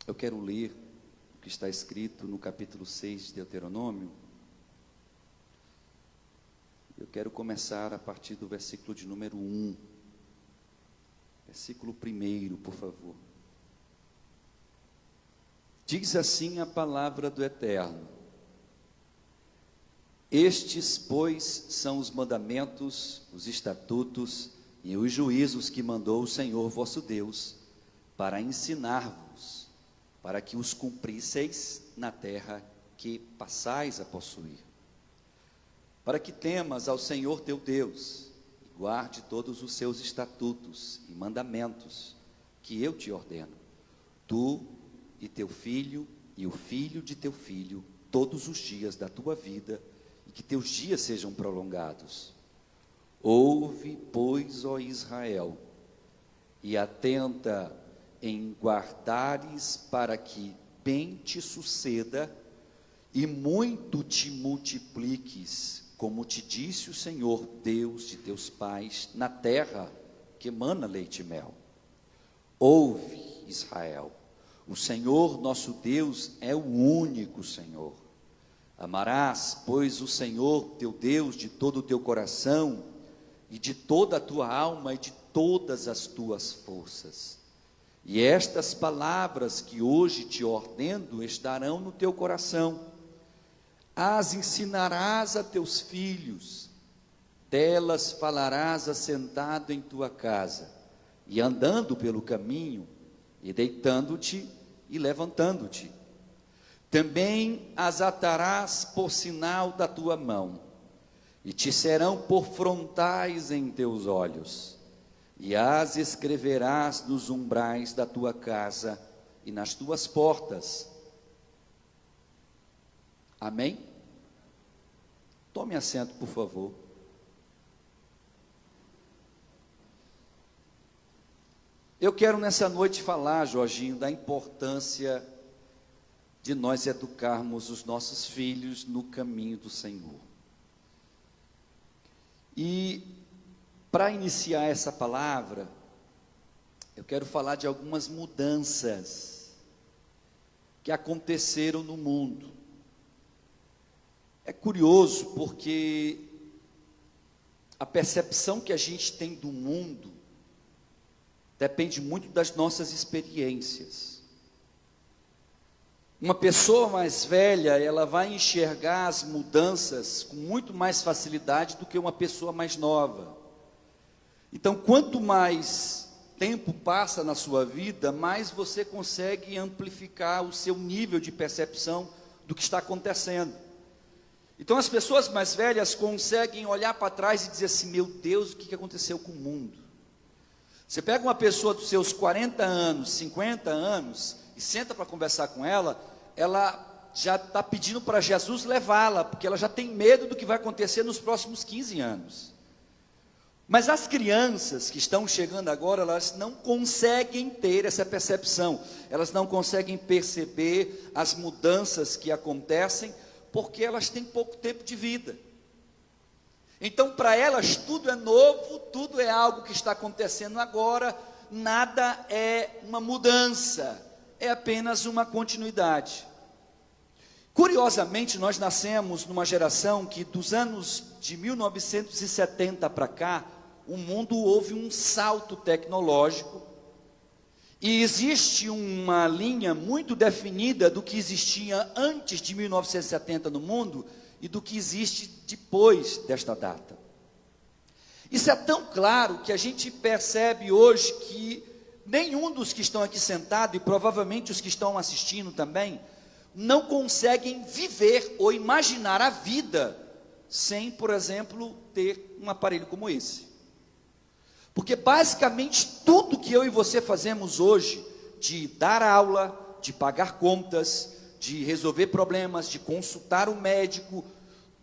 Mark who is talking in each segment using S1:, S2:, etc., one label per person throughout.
S1: Eu quero ler o que está escrito no capítulo 6 de Deuteronômio. Eu quero começar a partir do versículo de número 1. Versículo 1, por favor. Diz assim a palavra do Eterno: Estes, pois, são os mandamentos, os estatutos e os juízos que mandou o Senhor vosso Deus, para ensinar-vos, para que os cumprisseis na terra que passais a possuir, para que temas ao Senhor teu Deus, e guarde todos os seus estatutos e mandamentos, que eu te ordeno, tu e teu filho, e o filho de teu filho, todos os dias da tua vida, e que teus dias sejam prolongados. Ouve, pois, ó Israel, e atenta em guardares, para que bem te suceda, e muito te multipliques, como te disse o Senhor, Deus de teus pais, na terra que emana leite e mel. Ouve, Israel, o Senhor nosso Deus é o único Senhor. Amarás, pois, o Senhor teu Deus de todo o teu coração, e de toda a tua alma, e de todas as tuas forças. E estas palavras que hoje te ordeno estarão no teu coração. As ensinarás a teus filhos, delas falarás assentado em tua casa, e andando pelo caminho, e deitando-te e levantando-te. Também as atarás por sinal da tua mão, e te serão por frontais em teus olhos, e as escreverás nos umbrais da tua casa e nas tuas portas. Amém? Tome assento, por favor. Eu quero nessa noite falar, Jorginho, da importância de nós educarmos os nossos filhos no caminho do Senhor. E para iniciar essa palavra, eu quero falar de algumas mudanças que aconteceram no mundo. É curioso porque a percepção que a gente tem do mundo depende muito das nossas experiências. Uma pessoa mais velha, ela vai enxergar as mudanças com muito mais facilidade do que uma pessoa mais nova. Então, quanto mais tempo passa na sua vida, mais você consegue amplificar o seu nível de percepção do que está acontecendo. Então, as pessoas mais velhas conseguem olhar para trás e dizer assim: meu Deus, o que aconteceu com o mundo? Você pega uma pessoa dos seus 40 anos, 50 anos, e senta para conversar com ela já está pedindo para Jesus levá-la, porque ela já tem medo do que vai acontecer nos próximos 15 anos. Mas as crianças que estão chegando agora, elas não conseguem ter essa percepção, elas não conseguem perceber as mudanças que acontecem, porque elas têm pouco tempo de vida. Então, para elas, tudo é novo, tudo é algo que está acontecendo agora, nada é uma mudança, é apenas uma continuidade. Curiosamente, nós nascemos numa geração que dos anos de 1970 para cá, o mundo houve um salto tecnológico, e existe uma linha muito definida do que existia antes de 1970 no mundo, e do que existe depois desta data. Isso é tão claro que a gente percebe hoje que nenhum dos que estão aqui sentados, e provavelmente os que estão assistindo também, não conseguem viver ou imaginar a vida sem, por exemplo, ter um aparelho como esse. Porque basicamente tudo que eu e você fazemos hoje, de dar aula, de pagar contas, de resolver problemas, de consultar o médico,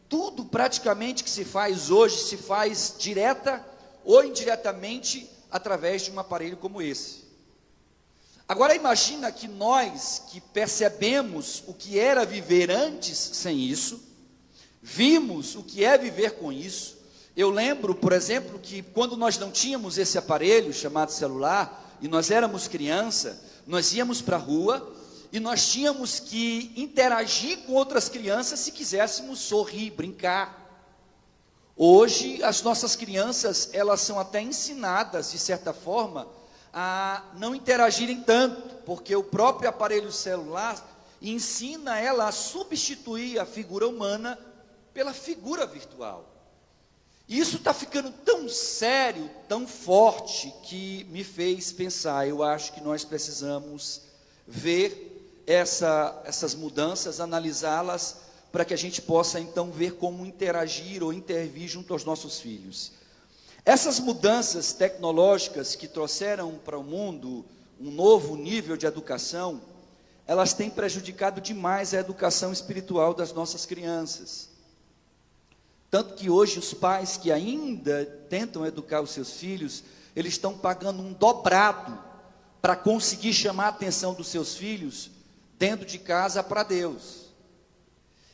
S1: tudo praticamente que se faz hoje, se faz direta ou indiretamente através de um aparelho como esse. Agora imagina que nós que percebemos o que era viver antes sem isso, vimos o que é viver com isso. Eu lembro, por exemplo, que quando nós não tínhamos esse aparelho chamado celular, e nós éramos criança, nós íamos para a rua, e nós tínhamos que interagir com outras crianças se quiséssemos sorrir, brincar. Hoje, as nossas crianças, elas são até ensinadas, de certa forma, a não interagirem tanto, porque o próprio aparelho celular ensina ela a substituir a figura humana pela figura virtual. E isso está ficando tão sério, tão forte, que me fez pensar, eu acho que nós precisamos ver essas mudanças, analisá-las, para que a gente possa então ver como interagir ou intervir junto aos nossos filhos. Essas mudanças tecnológicas que trouxeram para o mundo um novo nível de educação, elas têm prejudicado demais a educação espiritual das nossas crianças. Tanto que hoje os pais que ainda tentam educar os seus filhos, eles estão pagando um dobrado para conseguir chamar a atenção dos seus filhos dentro de casa para Deus.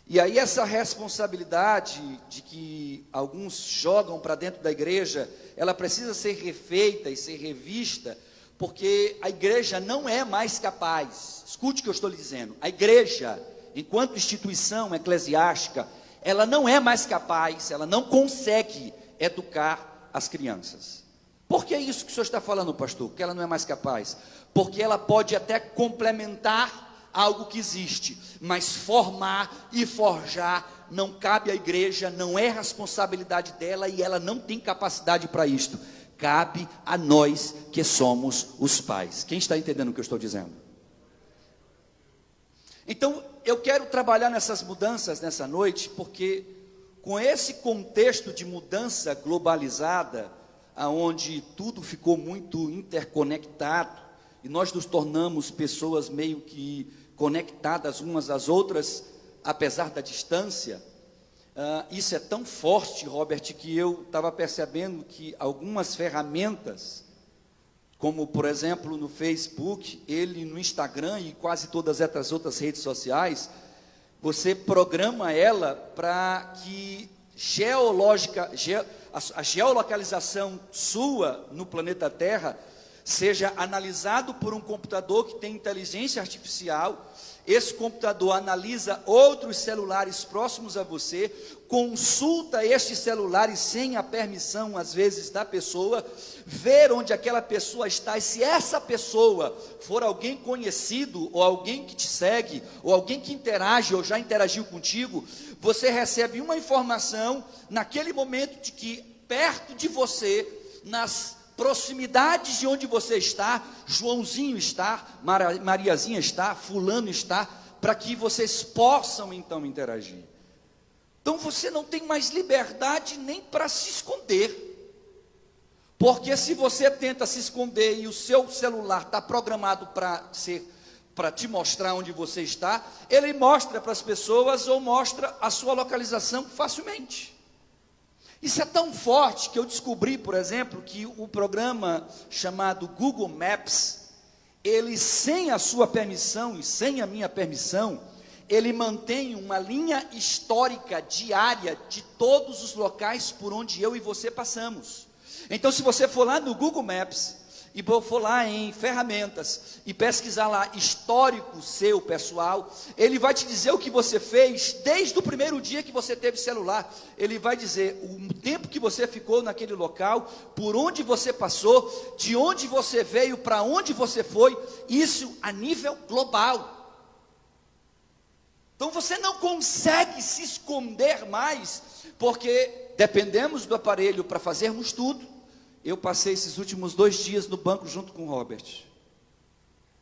S1: E aí essa responsabilidade de que alguns jogam para dentro da igreja, ela precisa ser refeita e ser revista, porque a igreja não é mais capaz, escute o que eu estou lhe dizendo, a igreja, enquanto instituição eclesiástica, ela não é mais capaz, ela não consegue educar as crianças. Por que é isso que o senhor está falando, pastor? Que ela não é mais capaz? Porque ela pode até complementar algo que existe, mas formar e forjar não cabe à igreja, não é responsabilidade dela e ela não tem capacidade para isto. Cabe a nós que somos os pais. Quem está entendendo o que eu estou dizendo? Então, eu quero trabalhar nessas mudanças nessa noite, porque com esse contexto de mudança globalizada, aonde tudo ficou muito interconectado, e nós nos tornamos pessoas meio que conectadas umas às outras, apesar da distância, isso é tão forte, Robert, que eu estava percebendo que algumas ferramentas, como por exemplo no Facebook, no Instagram e quase todas essas outras redes sociais, você programa ela para que a geolocalização sua no planeta Terra seja analisado por um computador que tem inteligência artificial. Esse computador analisa outros celulares próximos a você, consulta estes celulares sem a permissão, às vezes, da pessoa, ver onde aquela pessoa está, e se essa pessoa for alguém conhecido, ou alguém que te segue, ou alguém que interage, ou já interagiu contigo, você recebe uma informação, naquele momento, de que perto de você, nas proximidades de onde você está, Joãozinho está, Mariazinha está, fulano está, para que vocês possam então interagir. Então você não tem mais liberdade nem para se esconder, porque se você tenta se esconder e o seu celular está programado para te mostrar onde você está, ele mostra para as pessoas ou mostra a sua localização facilmente. Isso é tão forte que eu descobri, por exemplo, que o programa chamado Google Maps, ele sem a sua permissão e sem a minha permissão, ele mantém uma linha histórica diária de todos os locais por onde eu e você passamos. Então, se você for lá no Google Maps e for lá em ferramentas e pesquisar lá histórico seu pessoal, ele vai te dizer o que você fez desde o primeiro dia que você teve celular. Ele vai dizer o tempo que você ficou naquele local, por onde você passou, de onde você veio, para onde você foi, isso a nível global. Então você não consegue se esconder mais, porque dependemos do aparelho para fazermos tudo. Eu passei esses últimos 2 dias no banco junto com o Robert.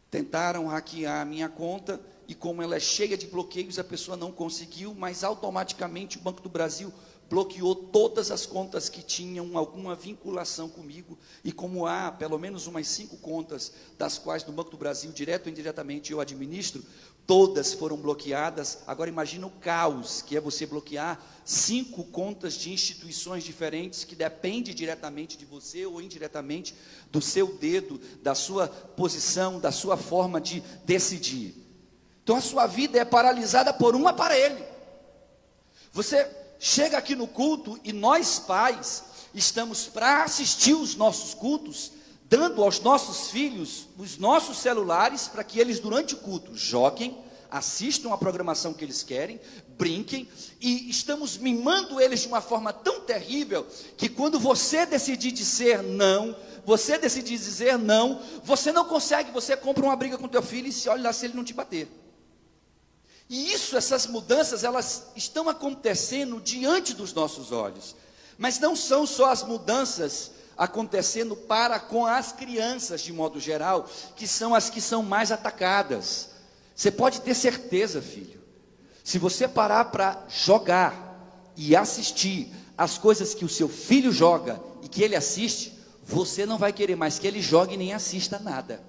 S1: Tentaram hackear a minha conta, e como ela é cheia de bloqueios, a pessoa não conseguiu, mas automaticamente o Banco do Brasil bloqueou todas as contas que tinham alguma vinculação comigo, e como há pelo menos umas 5 contas, das quais no Banco do Brasil, direto ou indiretamente, eu administro, todas foram bloqueadas. Agora imagina o caos que é você bloquear 5 contas de instituições diferentes, que depende diretamente de você ou indiretamente do seu dedo, da sua posição, da sua forma de decidir. Então a sua vida é paralisada por um aparelho. Você chega aqui no culto e nós pais estamos para assistir os nossos cultos dando aos nossos filhos os nossos celulares para que eles durante o culto joguem, assistam a programação que eles querem, brinquem, e estamos mimando eles de uma forma tão terrível, que quando você decidir dizer não, você não consegue, você compra uma briga com teu filho e se olha lá se ele não te bater. E essas mudanças, elas estão acontecendo diante dos nossos olhos, mas não são só as mudanças acontecendo para com as crianças de modo geral, que são as que são mais atacadas. Você pode ter certeza, filho, se você parar para jogar e assistir as coisas que o seu filho joga e que ele assiste, você não vai querer mais que ele jogue nem assista nada.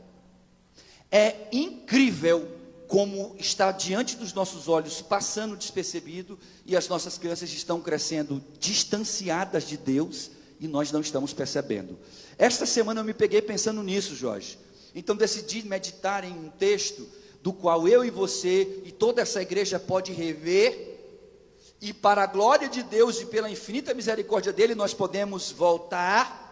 S1: É incrível como está diante dos nossos olhos, passando despercebido, e as nossas crianças estão crescendo distanciadas de Deus, e nós não estamos percebendo. Esta semana eu me peguei pensando nisso, Jorge. Então decidi meditar em um texto do qual eu e você e toda essa igreja pode rever, e para a glória de Deus e pela infinita misericórdia dele, nós podemos voltar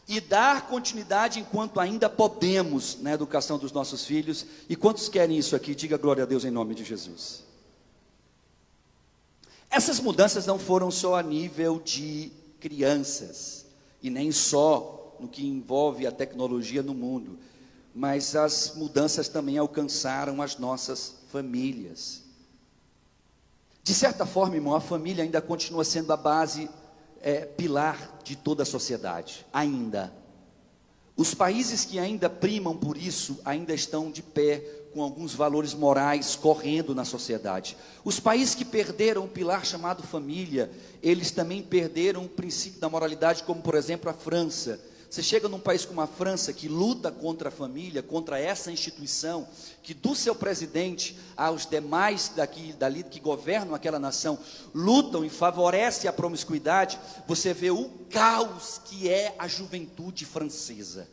S1: e dar continuidade enquanto ainda podemos na educação dos nossos filhos. E quantos querem isso aqui? Diga glória a Deus em nome de Jesus. Essas mudanças não foram só a nível de crianças, e nem só no que envolve a tecnologia no mundo, mas as mudanças também alcançaram as nossas famílias. De certa forma, irmão, a família ainda continua sendo a base, pilar de toda a sociedade, ainda. Os países que ainda primam por isso, ainda estão de pé, com alguns valores morais correndo na sociedade. Os países que perderam o pilar chamado família, eles também perderam o princípio da moralidade, como por exemplo a França. Você chega num país como a França, que luta contra a família, contra essa instituição, que do seu presidente aos demais dali que governam aquela nação, lutam e favorecem a promiscuidade. Você vê o caos que é a juventude francesa,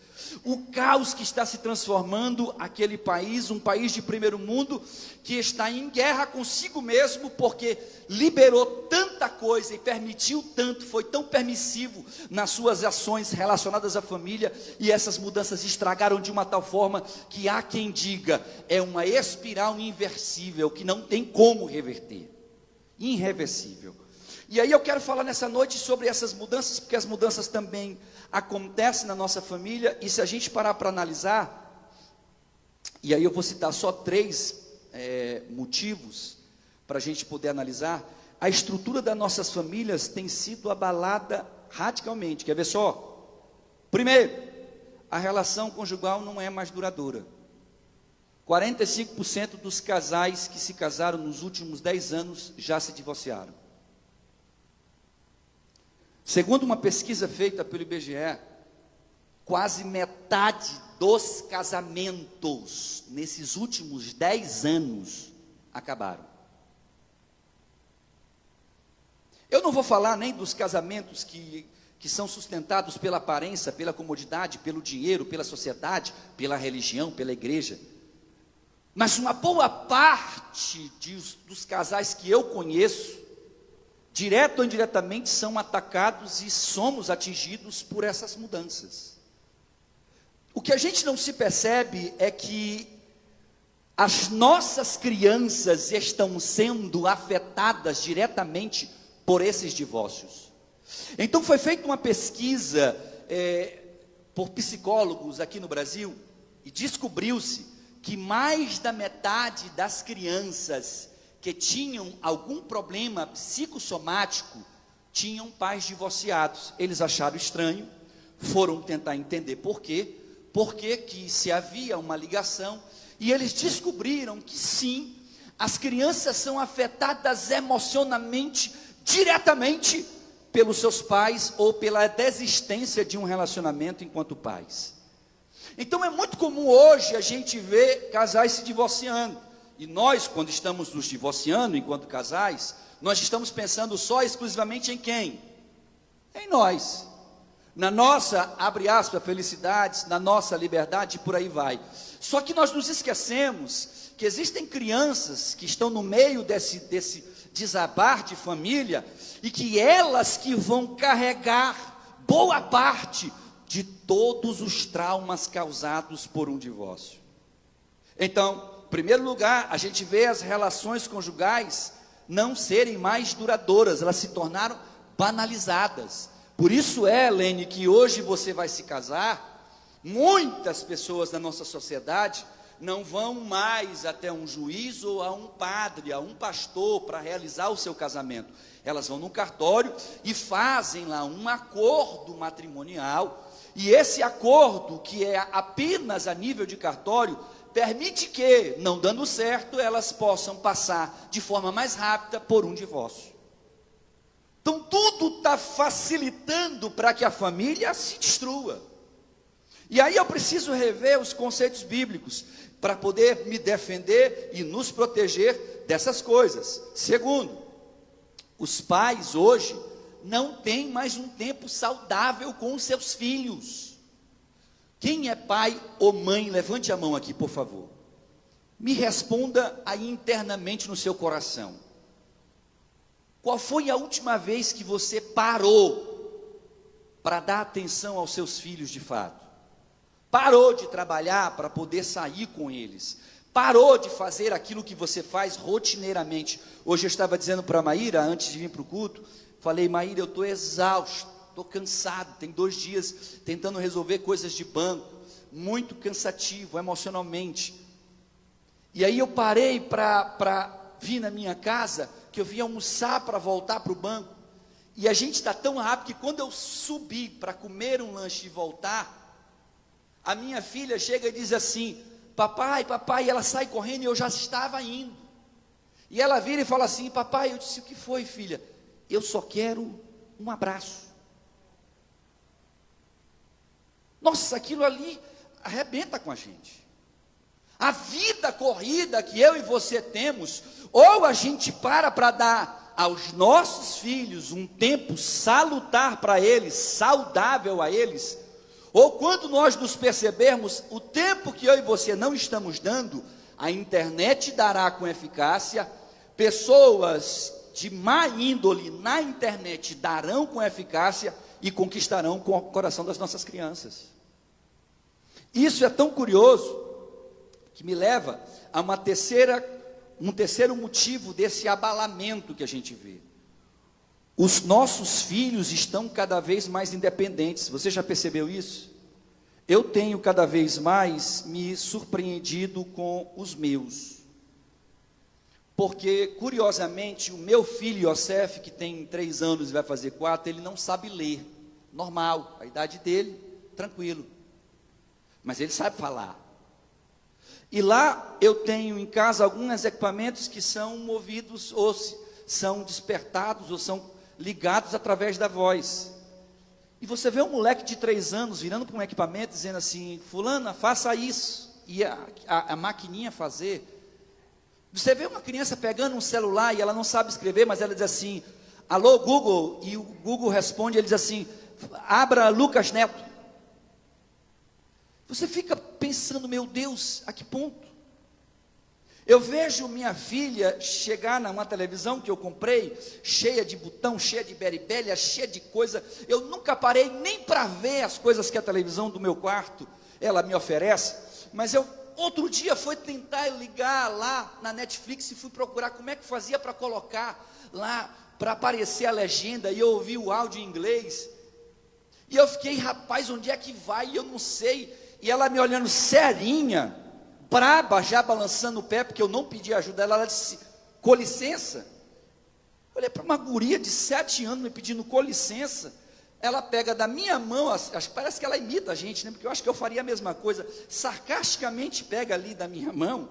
S1: o caos que está se transformando aquele país, um país de primeiro mundo, que está em guerra consigo mesmo, porque liberou tanta coisa e permitiu tanto, foi tão permissivo nas suas ações relacionadas à família, e essas mudanças estragaram de uma tal forma, que há quem diga, é uma espiral inversível, que não tem como reverter, irreversível. E aí eu quero falar nessa noite sobre essas mudanças, porque as mudanças também acontecem na nossa família, e se a gente parar para analisar, e aí eu vou citar só 3 motivos, para a gente poder analisar, a estrutura das nossas famílias tem sido abalada radicalmente. Quer ver só? Primeiro, a relação conjugal não é mais duradoura. 45% dos casais que se casaram nos últimos 10 anos já se divorciaram. Segundo uma pesquisa feita pelo IBGE, quase metade dos casamentos nesses últimos 10 anos acabaram. Eu não vou falar nem dos casamentos que são sustentados pela aparência, pela comodidade, pelo dinheiro, pela sociedade, pela religião, pela igreja. Mas uma boa parte dos casais que eu conheço, direto ou indiretamente, são atacados e somos atingidos por essas mudanças. O que a gente não se percebe é que as nossas crianças estão sendo afetadas diretamente por esses divórcios. Então foi feita uma pesquisa por psicólogos aqui no Brasil, e descobriu-se que mais da metade das crianças que tinham algum problema psicossomático tinham pais divorciados. Eles acharam estranho, foram tentar entender por quê que se havia uma ligação, e eles descobriram que sim, as crianças são afetadas emocionalmente, diretamente pelos seus pais, ou pela desistência de um relacionamento enquanto pais. Então é muito comum hoje a gente ver casais se divorciando, e nós, quando estamos nos divorciando enquanto casais, nós estamos pensando só exclusivamente em quem? Em nós, na nossa, abre aspas, felicidades, na nossa liberdade, e por aí vai. Só que nós nos esquecemos que existem crianças que estão no meio desse desabar de família, e que elas que vão carregar boa parte de todos os traumas causados por um divórcio. Então, em primeiro lugar, a gente vê as relações conjugais não serem mais duradouras, elas se tornaram banalizadas. Por isso Helene, que hoje você vai se casar, muitas pessoas da nossa sociedade não vão mais até um juiz ou a um padre, a um pastor para realizar o seu casamento. Elas vão no cartório e fazem lá um acordo matrimonial, e esse acordo, que é apenas a nível de cartório, permite que, não dando certo, elas possam passar de forma mais rápida por um divórcio. Então tudo está facilitando para que a família se destrua. E aí eu preciso rever os conceitos bíblicos para poder me defender e nos proteger dessas coisas. Segundo, os pais hoje não têm mais um tempo saudável com os seus filhos. Quem é pai ou mãe, levante a mão aqui, por favor. Me responda aí internamente no seu coração. Qual foi a última vez que você parou para dar atenção aos seus filhos de fato? Parou de trabalhar para poder sair com eles. Parou de fazer aquilo que você faz rotineiramente. Hoje eu estava dizendo para a Maíra, antes de vir para o culto, falei: Maíra, eu estou exausto, estou cansado, tem 2 dias tentando resolver coisas de banco, muito cansativo emocionalmente. E aí eu parei para vir na minha casa, que eu vim almoçar para voltar para o banco, e a gente está tão rápido que quando eu subi para comer um lanche e voltar, a minha filha chega e diz assim: papai, papai, e ela sai correndo, e eu já estava indo, e ela vira e fala assim: papai, eu disse: o que foi, filha? Eu só quero um abraço. Nossa, aquilo ali arrebenta com a gente. A vida corrida que eu e você temos, ou a gente para dar aos nossos filhos um tempo salutar para eles, saudável a eles, ou quando nós nos percebermos o tempo que eu e você não estamos dando, a internet dará com eficácia, pessoas de má índole na internet darão com eficácia e conquistarão com o coração das nossas crianças. Isso é tão curioso que me leva a um terceiro motivo desse abalamento que a gente vê. Os nossos filhos estão cada vez mais independentes. Você já percebeu isso? Eu tenho cada vez mais me surpreendido com os meus. Porque, curiosamente, o meu filho Yosef, que tem 3 anos e vai fazer 4, ele não sabe ler. Normal, a idade dele, tranquilo. Mas ele sabe falar. E lá eu tenho em casa alguns equipamentos que são movidos, ou são despertados, ou são ligados através da voz. E você vê um moleque de 3 anos virando para um equipamento, dizendo assim: fulana, faça isso, e a maquininha fazer. Você vê uma criança pegando um celular e ela não sabe escrever, mas ela diz assim: alô Google, e o Google responde, ele diz assim: abra Lucas Neto. Você fica pensando: meu Deus, a que ponto? Eu vejo minha filha chegar numa televisão que eu comprei, cheia de botão, cheia de beribélia, cheia de coisa. Eu nunca parei nem para ver as coisas que a televisão do meu quarto, ela me oferece. Mas eu, outro dia, fui tentar ligar lá na Netflix e fui procurar como é que fazia para colocar lá, para aparecer a legenda, e eu ouvi o áudio em inglês. E eu fiquei: rapaz, onde é que vai? E eu não sei. E ela me olhando serinha, braba, já balançando o pé, porque eu não pedi ajuda. Ela disse: com licença. Eu olhei para uma guria de 7 anos me pedindo com licença. Ela pega da minha mão, parece que ela imita a gente, né? Porque eu acho que eu faria a mesma coisa. Sarcasticamente pega ali da minha mão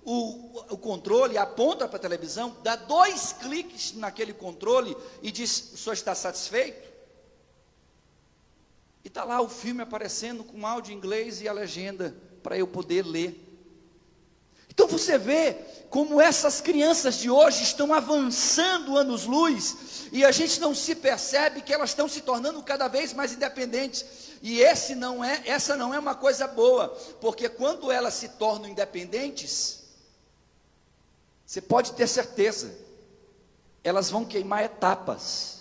S1: o controle, aponta para a televisão, dá 2 cliques naquele controle e diz: o senhor está satisfeito? E está lá o filme aparecendo com áudio em inglês e a legenda para eu poder ler. Então você vê como essas crianças de hoje estão avançando anos-luz, e a gente não se percebe que elas estão se tornando cada vez mais independentes. E essa não é uma coisa boa, porque quando elas se tornam independentes, você pode ter certeza, elas vão queimar etapas.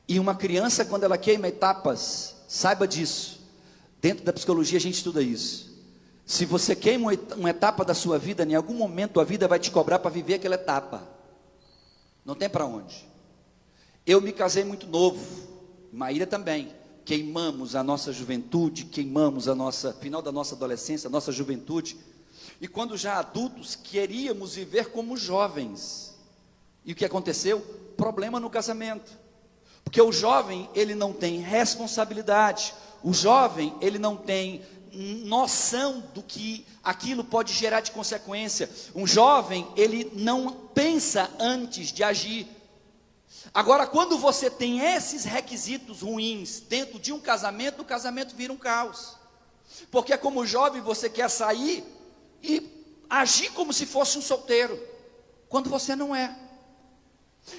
S1: E uma criança, quando ela queima etapas, saiba disso. Dentro da psicologia a gente estuda isso. Se você queima uma etapa da sua vida, em algum momento a vida vai te cobrar para viver aquela etapa. Não tem para onde. Eu me casei muito novo, Maíra também. Queimamos a nossa juventude, queimamos final da nossa adolescência, a nossa juventude. E quando já adultos, queríamos viver como jovens. E o que aconteceu? Problema no casamento. Porque o jovem, ele não tem responsabilidade. O jovem, ele não tem noção do que aquilo pode gerar de consequência. Um jovem, ele não pensa antes de agir. Agora, quando você tem esses requisitos ruins dentro de um casamento, o casamento vira um caos. Porque como jovem você quer sair e agir como se fosse um solteiro, quando você não é.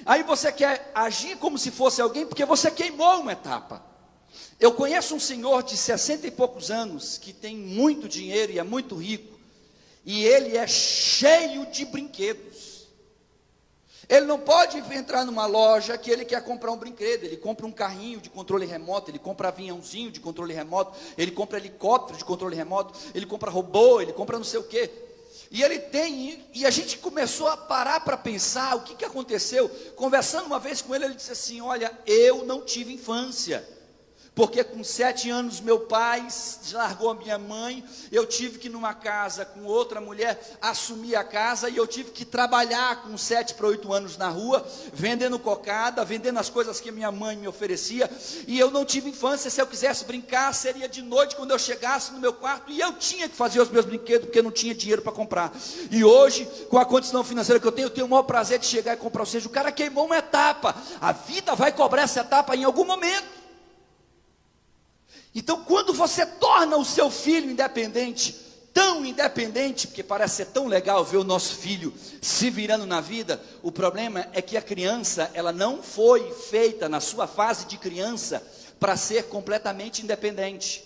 S1: Aí você quer agir como se fosse alguém, porque você queimou uma etapa. Eu conheço um senhor de 60 e poucos anos, que tem muito dinheiro e é muito rico, e ele é cheio de brinquedos. Ele não pode entrar numa loja que ele quer comprar um brinquedo, ele compra um carrinho de controle remoto, ele compra aviãozinho de controle remoto, ele compra helicóptero de controle remoto, ele compra robô, ele compra não sei o quê. E ele tem, e a gente começou a parar para pensar o que aconteceu. Conversando uma vez com ele, ele disse assim: olha, eu não tive infância. Porque com 7 anos meu pai largou a minha mãe, eu tive que ir numa casa com outra mulher, assumir a casa, e eu tive que trabalhar com 7 para 8 anos na rua, vendendo cocada, vendendo as coisas que minha mãe me oferecia, e eu não tive infância. Se eu quisesse brincar, seria de noite quando eu chegasse no meu quarto, e eu tinha que fazer os meus brinquedos, porque eu não tinha dinheiro para comprar. E hoje, com a condição financeira que eu tenho o maior prazer de chegar e comprar. Ou seja, o cara queimou uma etapa, a vida vai cobrar essa etapa em algum momento. Então, quando você torna o seu filho independente, tão independente, porque parece ser tão legal ver o nosso filho se virando na vida, o problema é que a criança, ela não foi feita na sua fase de criança para ser completamente independente.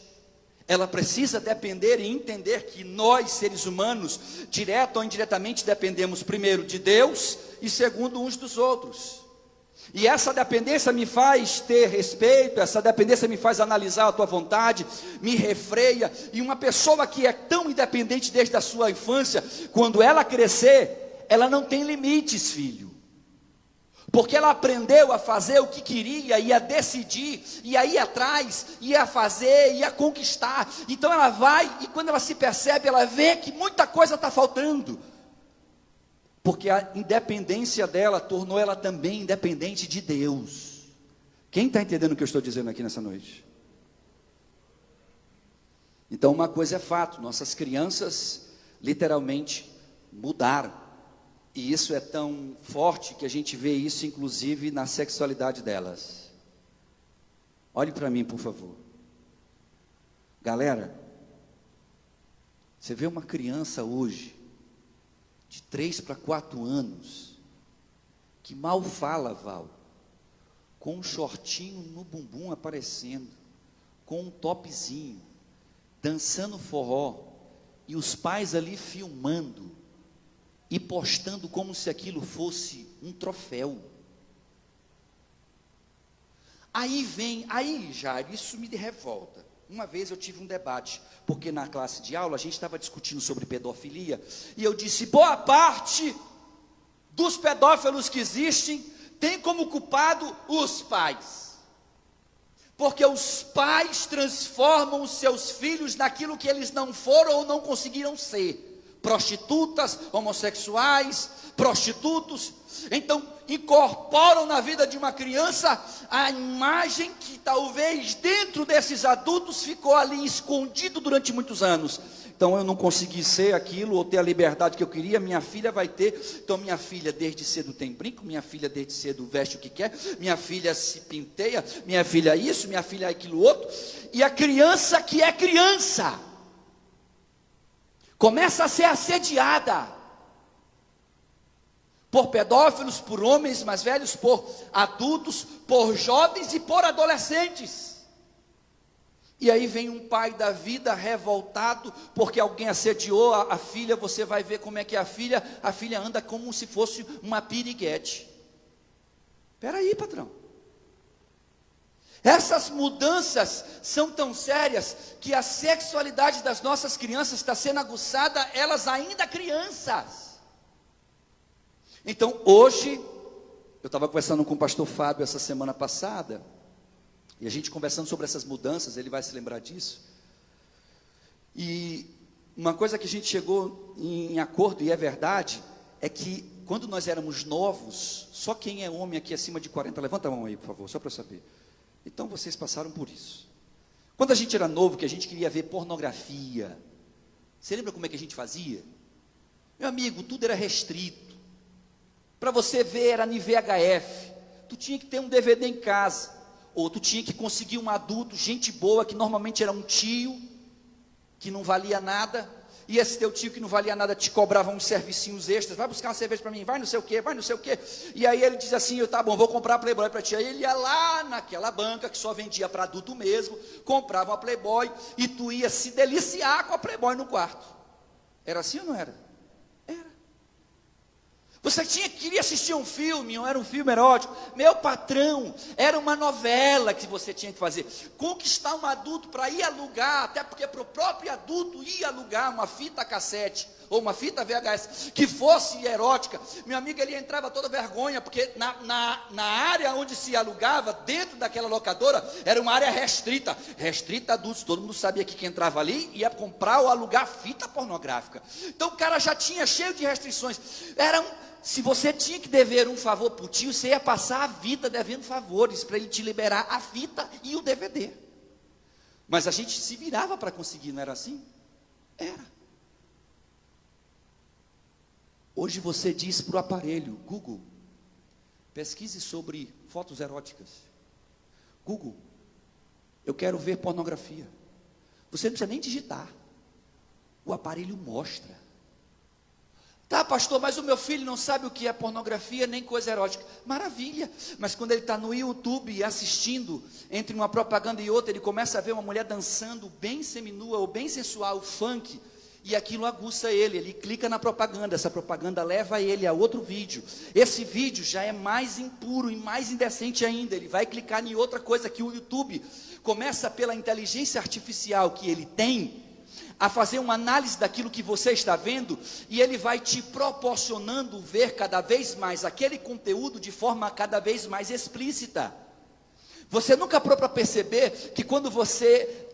S1: Ela precisa depender e entender que nós, seres humanos, direto ou indiretamente, dependemos primeiro de Deus e segundo uns dos outros. E essa dependência me faz ter respeito, essa dependência me faz analisar a tua vontade, me refreia. E uma pessoa que é tão independente desde a sua infância, quando ela crescer, ela não tem limites, filho. Porque ela aprendeu a fazer o que queria, ia decidir, ia ir atrás, ia fazer, ia conquistar. Então ela vai, e quando ela se percebe, ela vê que muita coisa está faltando. Porque a independência dela tornou ela também independente de Deus. Quem está entendendo o que eu estou dizendo aqui nessa noite? Então uma coisa é fato, nossas crianças literalmente mudaram. E isso é tão forte que a gente vê isso inclusive na sexualidade delas. Olhe para mim, por favor. Galera, você vê uma criança hoje, de 3 para 4 anos, que mal fala, Val, com um shortinho no bumbum aparecendo, com um topzinho, dançando forró, e os pais ali filmando, e postando como se aquilo fosse um troféu. Aí, Jair, isso me revolta. Uma vez eu tive um debate, porque na classe de aula a gente estava discutindo sobre pedofilia, e eu disse: boa parte dos pedófilos que existem tem como culpado os pais, porque os pais transformam os seus filhos naquilo que eles não foram ou não conseguiram ser: prostitutas, homossexuais, prostitutos. Então incorporam na vida de uma criança a imagem que talvez dentro desses adultos ficou ali escondido durante muitos anos. Então eu não consegui ser aquilo ou ter a liberdade que eu queria, minha filha vai ter. Então minha filha desde cedo tem brinco, minha filha desde cedo veste o que quer, minha filha se penteia, minha filha isso, minha filha aquilo outro. E a criança que é criança começa a ser assediada por pedófilos, por homens mais velhos, por adultos, por jovens e por adolescentes. E aí vem um pai da vida revoltado, porque alguém assediou a filha. Você vai ver como é que é a filha anda como se fosse uma piriguete. Espera aí, patrão. Essas mudanças são tão sérias que a sexualidade das nossas crianças está sendo aguçada, elas ainda crianças. Então hoje, eu estava conversando com o pastor Fábio essa semana passada, e a gente conversando sobre essas mudanças, ele vai se lembrar disso. E uma coisa que a gente chegou em acordo, e é verdade, é que quando nós éramos novos, só quem é homem aqui acima de 40, levanta a mão aí, por favor, só para eu saber. Então vocês passaram por isso. Quando a gente era novo, que a gente queria ver pornografia, você lembra como é que a gente fazia? Meu amigo, tudo era restrito. Para você ver era em VHF. Tu tinha que ter um DVD em casa, ou tu tinha que conseguir um adulto, gente boa, que normalmente era um tio, que não valia nada, e esse teu tio que não valia nada te cobrava uns servicinhos extras, vai buscar uma cerveja para mim, vai não sei o que, e aí ele diz assim, tá bom, vou comprar a Playboy para ti, aí ele ia lá naquela banca, que só vendia para adulto mesmo, comprava uma Playboy, e tu ia se deliciar com a Playboy no quarto. Era assim ou não era? Era. Você queria assistir um filme, não era um filme erótico, meu patrão, era uma novela que você tinha que fazer, conquistar um adulto para ir alugar, até porque para o próprio adulto ir alugar uma fita cassete, ou uma fita VHS, que fosse erótica, meu amigo, ele entrava toda vergonha, porque na área onde se alugava, dentro daquela locadora, era uma área restrita a adultos, todo mundo sabia que quem entrava ali, ia comprar ou alugar fita pornográfica, então o cara já tinha cheio de restrições, se você tinha que dever um favor para o tio, você ia passar a vida devendo favores, para ele te liberar a fita e o DVD, mas a gente se virava para conseguir, não era assim? Era. Hoje você diz para o aparelho, Google, pesquise sobre fotos eróticas. Google, eu quero ver pornografia. Você não precisa nem digitar. O aparelho mostra. Tá, pastor, mas o meu filho não sabe o que é pornografia, nem coisa erótica. Maravilha, mas quando ele está no YouTube assistindo, entre uma propaganda e outra, ele começa a ver uma mulher dançando bem seminua ou bem sensual, funk, e aquilo aguça ele clica na propaganda, essa propaganda leva ele a outro vídeo, esse vídeo já é mais impuro e mais indecente ainda, ele vai clicar em outra coisa que o YouTube começa pela inteligência artificial que ele tem, a fazer uma análise daquilo que você está vendo, e ele vai te proporcionando ver cada vez mais aquele conteúdo de forma cada vez mais explícita. Você nunca parou para perceber que quando você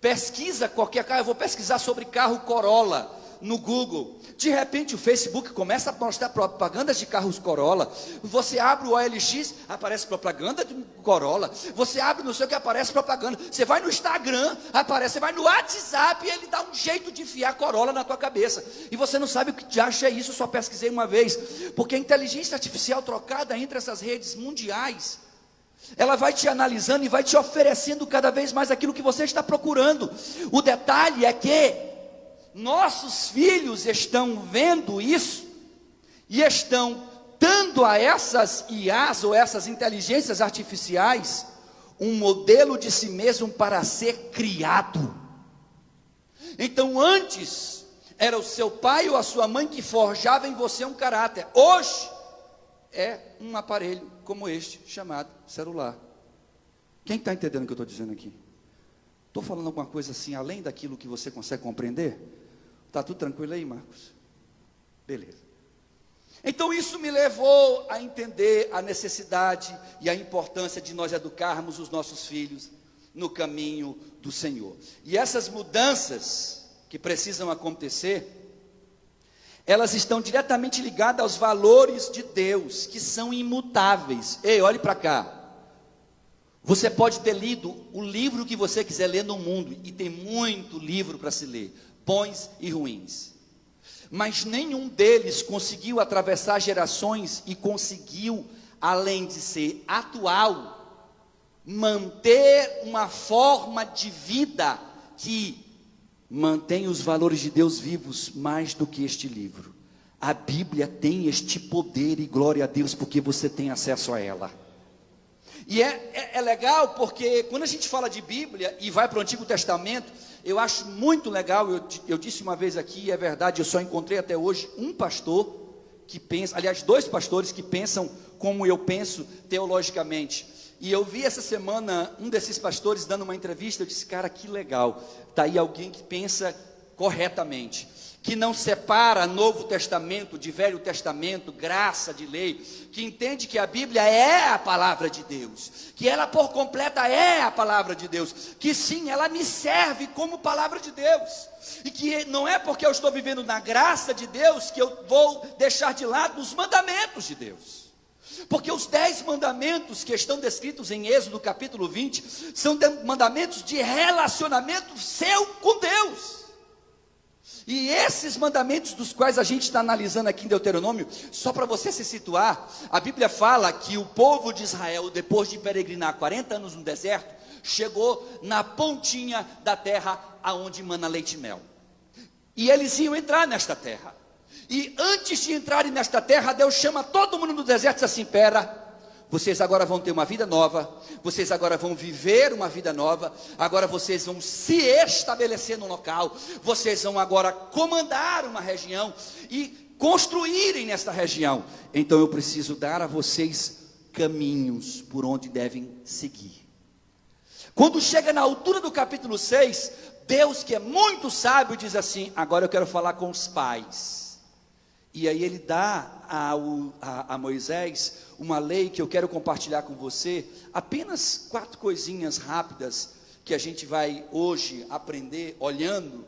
S1: pesquisa qualquer carro, eu vou pesquisar sobre carro Corolla no Google, de repente o Facebook começa a mostrar propagandas de carros Corolla, você abre o OLX, aparece propaganda de Corolla, você abre não sei o que, aparece propaganda, você vai no Instagram, aparece, você vai no WhatsApp, e ele dá um jeito de enfiar Corolla na tua cabeça, e você não sabe o que te acha isso, só pesquisei uma vez, porque a inteligência artificial trocada entre essas redes mundiais, ela vai te analisando e vai te oferecendo cada vez mais aquilo que você está procurando. O detalhe é que nossos filhos estão vendo isso e estão dando a essas IAs ou essas inteligências artificiais um modelo de si mesmo para ser criado. Então antes era o seu pai ou a sua mãe que forjava em você um caráter. Hoje é um aparelho como este, chamado celular. Quem está entendendo o que eu estou dizendo aqui? Estou falando alguma coisa assim, além daquilo que você consegue compreender? Está tudo tranquilo aí, Marcos? Beleza. Então isso me levou a entender a necessidade e a importância de nós educarmos os nossos filhos no caminho do Senhor. E essas mudanças que precisam acontecer, elas estão diretamente ligadas aos valores de Deus, que são imutáveis. Ei, olhe para cá. Você pode ter lido o livro que você quiser ler no mundo, e tem muito livro para se ler, bons e ruins. Mas nenhum deles conseguiu atravessar gerações e conseguiu, além de ser atual, manter uma forma de vida que mantém os valores de Deus vivos mais do que este livro. A Bíblia tem este poder, e glória a Deus, porque você tem acesso a ela. E é legal, porque quando a gente fala de Bíblia e vai para o Antigo Testamento, eu acho muito legal, eu disse uma vez aqui, é verdade, eu só encontrei até hoje um pastor que pensa, aliás, dois pastores que pensam como eu penso teologicamente. E eu vi essa semana um desses pastores dando uma entrevista. Eu disse, cara, que legal, está aí alguém que pensa corretamente, que não separa Novo Testamento de Velho Testamento, graça de lei, que entende que a Bíblia é a palavra de Deus, que ela por completa é a palavra de Deus, que sim, ela me serve como palavra de Deus, e que não é porque eu estou vivendo na graça de Deus que eu vou deixar de lado os mandamentos de Deus. Porque os 10 mandamentos que estão descritos em Êxodo capítulo 20, são mandamentos de relacionamento seu com Deus. E esses mandamentos dos quais a gente está analisando aqui em Deuteronômio, só para você se situar, a Bíblia fala que o povo de Israel, depois de peregrinar 40 anos no deserto, chegou na pontinha da terra aonde mana leite e mel. E eles iam entrar nesta terra. E antes de entrarem nesta terra, Deus chama todo mundo no deserto e diz assim, pera, vocês agora vão ter uma vida nova, vocês agora vão viver uma vida nova, agora vocês vão se estabelecer no local, vocês vão agora comandar uma região e construírem nesta região. Então eu preciso dar a vocês caminhos por onde devem seguir. Quando chega na altura do capítulo 6, Deus, que é muito sábio, diz assim, agora eu quero falar com os pais. E aí ele dá a Moisés uma lei que eu quero compartilhar com você, apenas 4 coisinhas rápidas, que a gente vai hoje aprender, olhando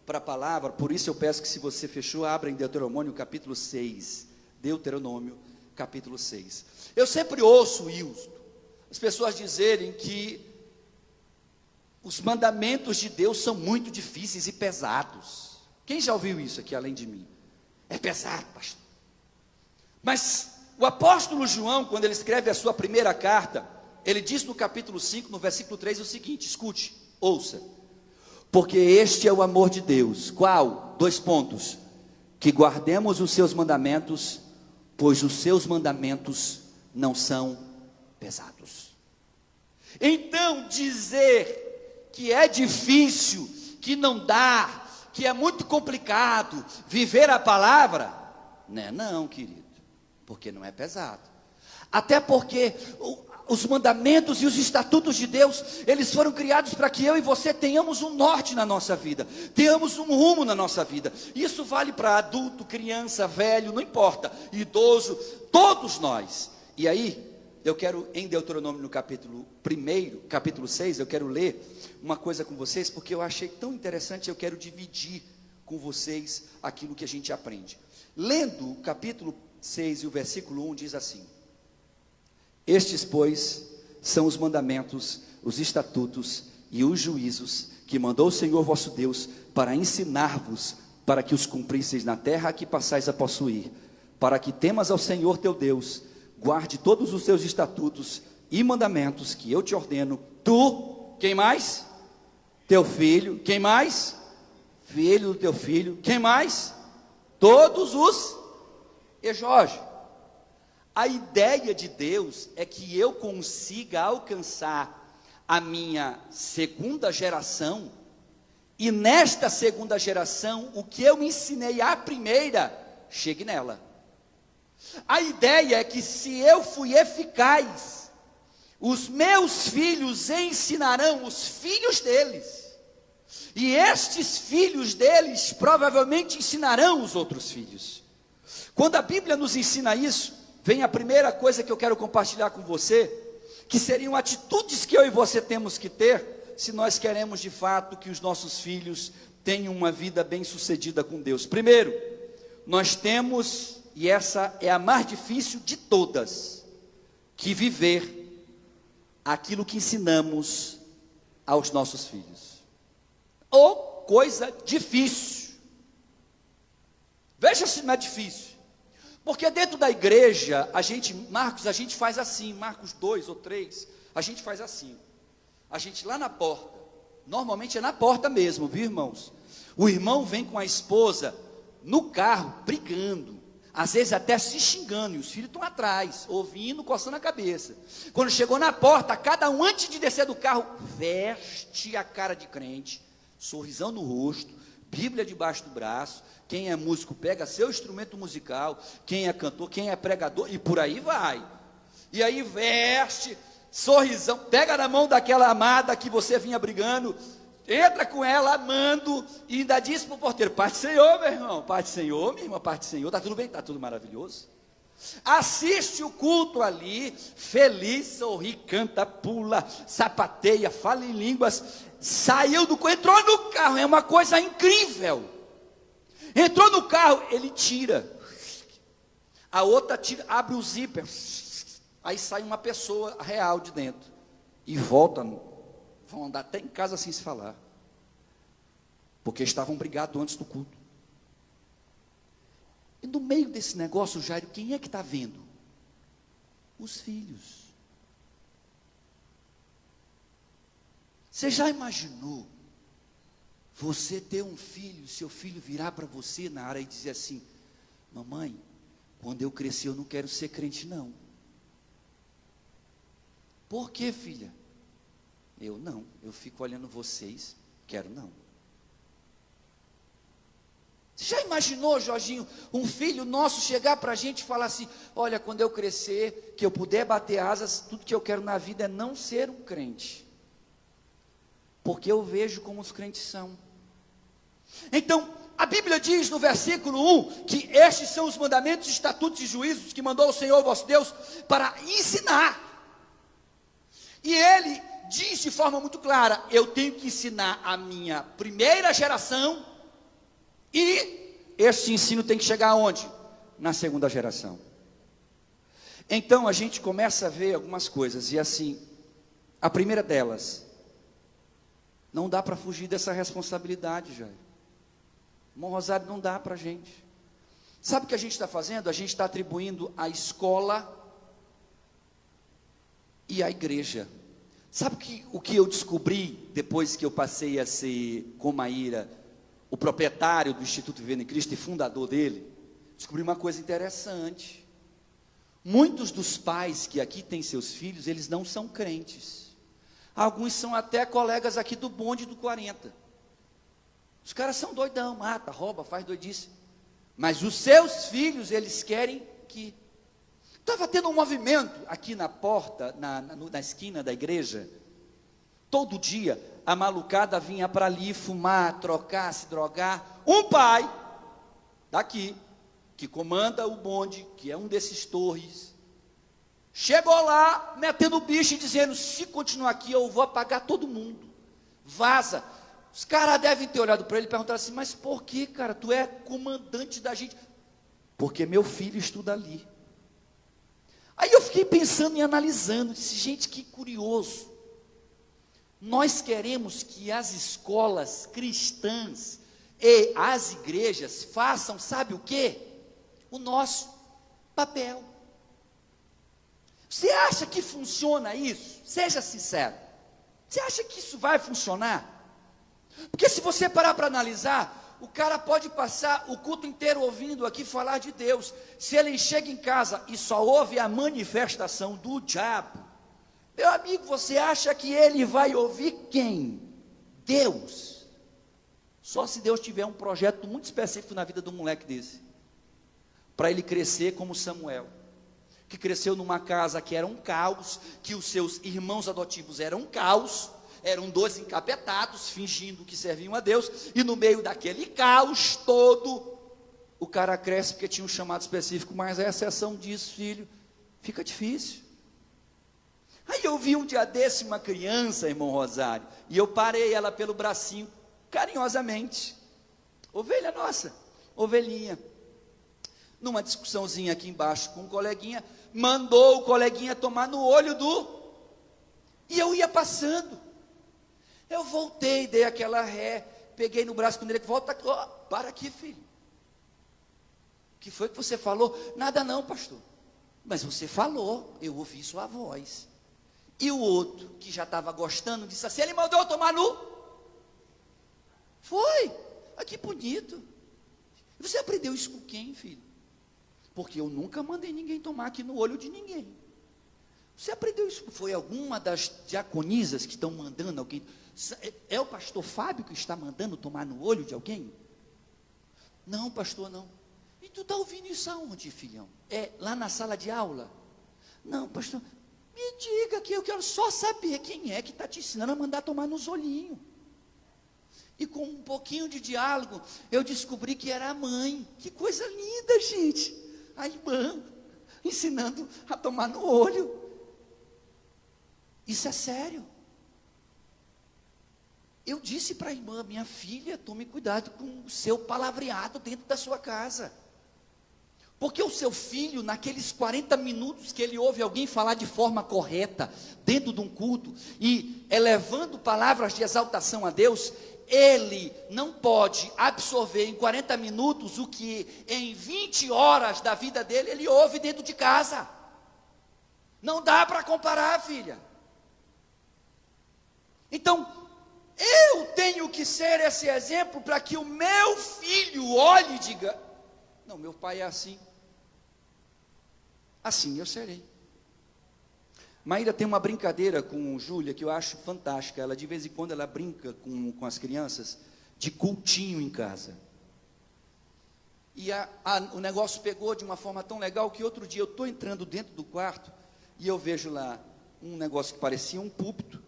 S1: para a palavra. Por isso eu peço que, se você fechou, abra em Deuteronômio capítulo 6, Deuteronômio capítulo 6, eu sempre ouço, Wilson, as pessoas dizerem que os mandamentos de Deus são muito difíceis e pesados. Quem já ouviu isso aqui além de mim? É pesado, pastor. Mas o apóstolo João, quando ele escreve a sua primeira carta, ele diz no capítulo 5, no versículo 3, o seguinte, escute, ouça. Porque este é o amor de Deus. Qual? 2 pontos. Que guardemos os seus mandamentos, pois os seus mandamentos não são pesados. Então, dizer que é difícil, que não dá, que é muito complicado viver a palavra, né? Não, querido, porque não é pesado. Até porque os mandamentos e os estatutos de Deus, eles foram criados para que eu e você tenhamos um norte na nossa vida, tenhamos um rumo na nossa vida. Isso vale para adulto, criança, velho, não importa, idoso, todos nós. E aí, eu quero, em Deuteronômio no capítulo 1, capítulo 6, eu quero ler uma coisa com vocês, porque eu achei tão interessante, eu quero dividir com vocês aquilo que a gente aprende. Lendo o capítulo 6 e o versículo 1, diz assim: estes, pois, são os mandamentos, os estatutos e os juízos que mandou o Senhor vosso Deus para ensinar-vos, para que os cumprisseis na terra a que passais a possuir, para que temas ao Senhor teu Deus, guarde todos os seus estatutos e mandamentos que eu te ordeno, tu, quem mais? Teu filho, quem mais? Filho do teu filho, quem mais? Todos os... E Jorge, a ideia de Deus é que eu consiga alcançar a minha segunda geração, e nesta segunda geração, o que eu ensinei à primeira, chegue nela. A ideia é que, se eu fui eficaz, os meus filhos ensinarão os filhos deles, e estes filhos deles provavelmente ensinarão os outros filhos. Quando a Bíblia nos ensina isso, vem a primeira coisa que eu quero compartilhar com você, que seriam atitudes que eu e você temos que ter, se nós queremos de fato que os nossos filhos tenham uma vida bem sucedida com Deus. Primeiro, nós temos, e essa é a mais difícil de todas, que viver aquilo que ensinamos aos nossos filhos. Ou coisa difícil. Veja se não é difícil. Porque dentro da igreja, a gente faz assim, Marcos 2 ou 3, a gente faz assim. A gente lá na porta, normalmente é na porta mesmo, viu, irmãos? O irmão vem com a esposa no carro, brigando, às vezes até se xingando, e os filhos estão atrás, ouvindo, coçando a cabeça. Quando chegou na porta, cada um, antes de descer do carro, veste a cara de crente, sorrisão no rosto, Bíblia debaixo do braço. Quem é músico pega seu instrumento musical, quem é cantor, quem é pregador, e por aí vai. E aí veste, sorrisão, pega na mão daquela amada que você vinha brigando, entra com ela amando, e ainda diz para o porteiro: Paz do Senhor, meu irmão, paz do Senhor, minha irmã, paz do Senhor, está tudo bem? Está tudo maravilhoso. Assiste o culto ali, feliz, sorri, canta, pula, sapateia, fala em línguas, saiu do carro, entrou no carro, é uma coisa incrível. Entrou no carro, ele tira, a outra tira, abre o zíper, aí sai uma pessoa real de dentro, e vão andar até em casa sem se falar, porque estavam brigados antes do culto. E no meio desse negócio, Jairo, quem é que está vendo? Os filhos. Você já imaginou você ter um filho, seu filho virar para você na área e dizer assim: mamãe, quando eu crescer eu não quero ser crente não. Por quê, filha? Eu não, eu fico olhando vocês, quero não. Você já imaginou, Jorginho, um filho nosso chegar para a gente e falar assim: olha, quando eu crescer, que eu puder bater asas, tudo que eu quero na vida é não ser um crente, porque eu vejo como os crentes são. Então, a Bíblia diz no versículo 1, que estes são os mandamentos, estatutos e juízos que mandou o Senhor vosso Deus para ensinar. E ele diz de forma muito clara: eu tenho que ensinar a minha primeira geração, e este ensino tem que chegar aonde? Na segunda geração. Então a gente começa a ver algumas coisas, e assim, a primeira delas, não dá para fugir dessa responsabilidade, Jair. Irmão Rosário, não dá para a gente. Sabe o que a gente está fazendo? A gente está atribuindo a escola e a igreja. Sabe o que eu descobri depois que eu passei a ser, com Maíra, o proprietário do Instituto Vivendo em Cristo e fundador dele? Descobri uma coisa interessante. Muitos dos pais que aqui têm seus filhos, eles não são crentes. Alguns são até colegas aqui do bonde do 40. Os caras são doidão, mata, rouba, faz doidice. Mas os seus filhos, eles querem que... Estava tendo um movimento aqui na porta, na esquina da igreja. Todo dia a malucada vinha para ali fumar, trocar, se drogar. Um pai daqui, que comanda o bonde, que é um desses torres, chegou lá metendo o bicho e dizendo: se continuar aqui eu vou apagar todo mundo, vaza. Os caras devem ter olhado para ele e perguntado assim: mas por que, cara, tu é comandante da gente? Porque meu filho estuda ali. Aí eu fiquei pensando e analisando, disse: gente, que curioso. Nós queremos que as escolas cristãs e as igrejas façam, sabe o quê? O nosso papel. Você acha que funciona isso? Seja sincero. Você acha que isso vai funcionar? Porque se você parar para analisar, o cara pode passar o culto inteiro ouvindo aqui falar de Deus. Se ele chega em casa e só ouve a manifestação do diabo, meu amigo, você acha que ele vai ouvir quem? Deus. Só se Deus tiver um projeto muito específico na vida de um moleque desse, para ele crescer como Samuel, que cresceu numa casa que era um caos, que os seus irmãos adotivos eram um caos, eram 2 encapetados, fingindo que serviam a Deus, e no meio daquele caos todo, o cara cresce porque tinha um chamado específico, mas a exceção disso, filho, fica difícil. Aí eu vi um dia desse uma criança, irmão Rosário, e eu parei ela pelo bracinho, carinhosamente: ovelha nossa, ovelhinha. Numa discussãozinha aqui embaixo com um coleguinha, mandou o coleguinha tomar no olho e eu ia passando. Eu voltei, dei aquela ré, peguei no braço dele, volta, para aqui, filho. O que foi que você falou? Nada não, pastor. Mas você falou, eu ouvi sua voz. E o outro, que já estava gostando, disse assim: ele mandou eu tomar no... Foi, que bonito. Você aprendeu isso com quem, filho? Porque eu nunca mandei ninguém tomar aqui no olho de ninguém. Você aprendeu isso? Foi alguma das diaconisas que estão mandando alguém? É o pastor Fábio que está mandando tomar no olho de alguém? Não, pastor, não. E tu está ouvindo isso aonde, filhão? É lá na sala de aula? Não, pastor, Me diga que eu quero só saber quem é que está te ensinando a mandar tomar nos olhinhos. E com um pouquinho de diálogo, eu descobri que era a mãe. Que coisa linda, gente. A irmã ensinando a tomar no olho. Isso é sério. Eu disse para a irmã, minha filha, tome cuidado com o seu palavreado dentro da sua casa. Porque o seu filho, naqueles 40 minutos que ele ouve alguém falar de forma correta, dentro de um culto, e elevando palavras de exaltação a Deus, ele não pode absorver em 40 minutos o que em 20 horas da vida dele ele ouve dentro de casa. Não dá para comparar, filha. Então, eu tenho que ser esse exemplo para que o meu filho olhe e diga: não, meu pai é assim. Assim eu serei. Maíra tem uma brincadeira com Júlia que eu acho fantástica. Ela de vez em quando ela brinca com as crianças de cultinho em casa. E o negócio pegou de uma forma tão legal que outro dia eu estou entrando dentro do quarto e eu vejo lá um negócio que parecia um púlpito.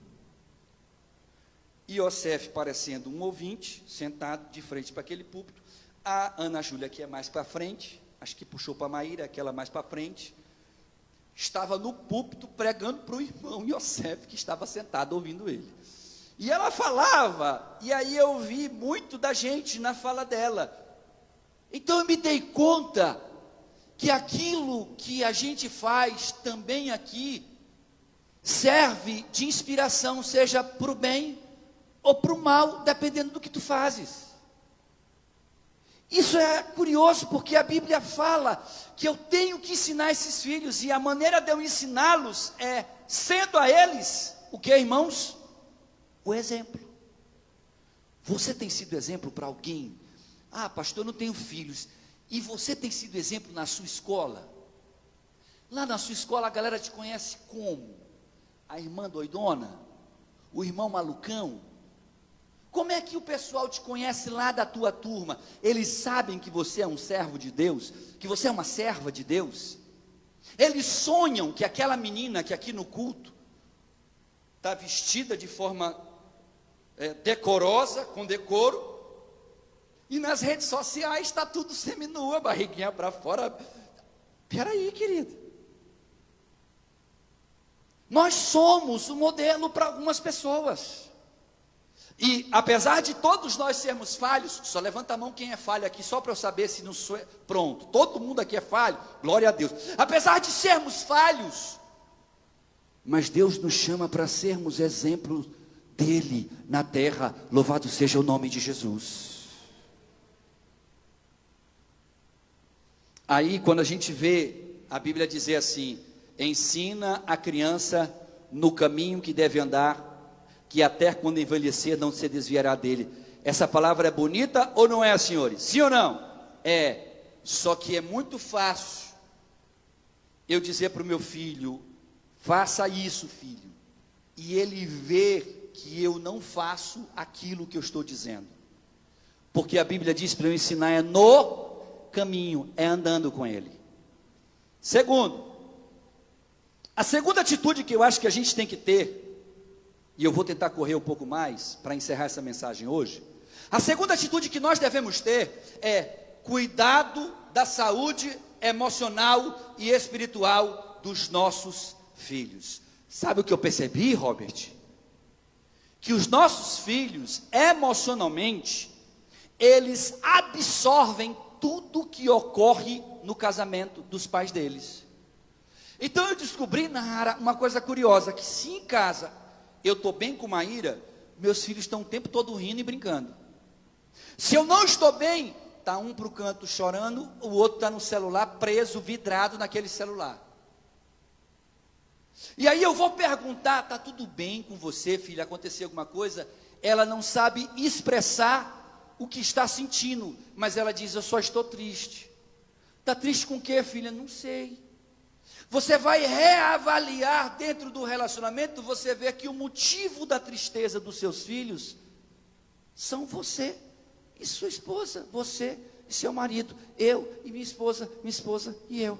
S1: Iosef parecendo um ouvinte, sentado de frente para aquele púlpito. A Ana Júlia, que é mais para frente, acho que puxou para a Maíra, aquela mais para frente, estava no púlpito pregando para o irmão Iosef, que estava sentado ouvindo ele. E ela falava, e aí eu vi muito da gente na fala dela. Então eu me dei conta que aquilo que a gente faz também aqui serve de inspiração, seja para o bem ou para o mal, dependendo do que tu fazes. Isso é curioso, porque a Bíblia fala que eu tenho que ensinar esses filhos, e a maneira de eu ensiná-los é sendo a eles, o que, irmãos? O exemplo. Você tem sido exemplo para alguém? Ah, pastor, eu não tenho filhos. E você tem sido exemplo na sua escola? Lá na sua escola a galera te conhece como? A irmã doidona? O irmão malucão? Como é que o pessoal te conhece lá da tua turma? Eles sabem que você é um servo de Deus? Que você é uma serva de Deus? Eles sonham que aquela menina que aqui no culto está vestida de forma decorosa, com decoro, e nas redes sociais está tudo seminua, barriguinha para fora. Espera aí, querido. Nós somos o modelo para algumas pessoas. E apesar de todos nós sermos falhos, só levanta a mão quem é falho aqui, só para eu saber se não sou. Pronto, todo mundo aqui é falho, glória a Deus. Apesar de sermos falhos, mas Deus nos chama para sermos exemplo dele na terra, louvado seja o nome de Jesus. Aí quando a gente vê a Bíblia dizer assim: ensina a criança no caminho que deve andar, que até quando envelhecer não se desviará dele. Essa palavra é bonita ou não é, senhores? Sim ou não? É. Só que é muito fácil eu dizer para o meu filho: faça isso, filho, e ele ver que eu não faço aquilo que eu estou dizendo, porque a Bíblia diz para eu ensinar é no caminho, é andando com ele. Segundo, a segunda atitude que eu acho que a gente tem que ter, e eu vou tentar correr um pouco mais para encerrar essa mensagem hoje. A segunda atitude que nós devemos ter é cuidado da saúde emocional e espiritual dos nossos filhos. Sabe o que eu percebi, Robert? Que os nossos filhos, emocionalmente, eles absorvem tudo que ocorre no casamento dos pais deles. Então eu descobri, Nara, uma coisa curiosa, que se em casa eu estou bem com Maíra, meus filhos estão o tempo todo rindo e brincando. Se eu não estou bem, está um para o canto chorando, o outro está no celular, preso, vidrado naquele celular. E aí eu vou perguntar: está tudo bem com você, filha? Aconteceu alguma coisa? Ela não sabe expressar o que está sentindo, mas ela diz: eu só estou triste. Está triste com o quê, filha? Não sei. Você vai reavaliar dentro do relacionamento, você vê que o motivo da tristeza dos seus filhos são você e sua esposa, você e seu marido, eu e minha esposa e eu.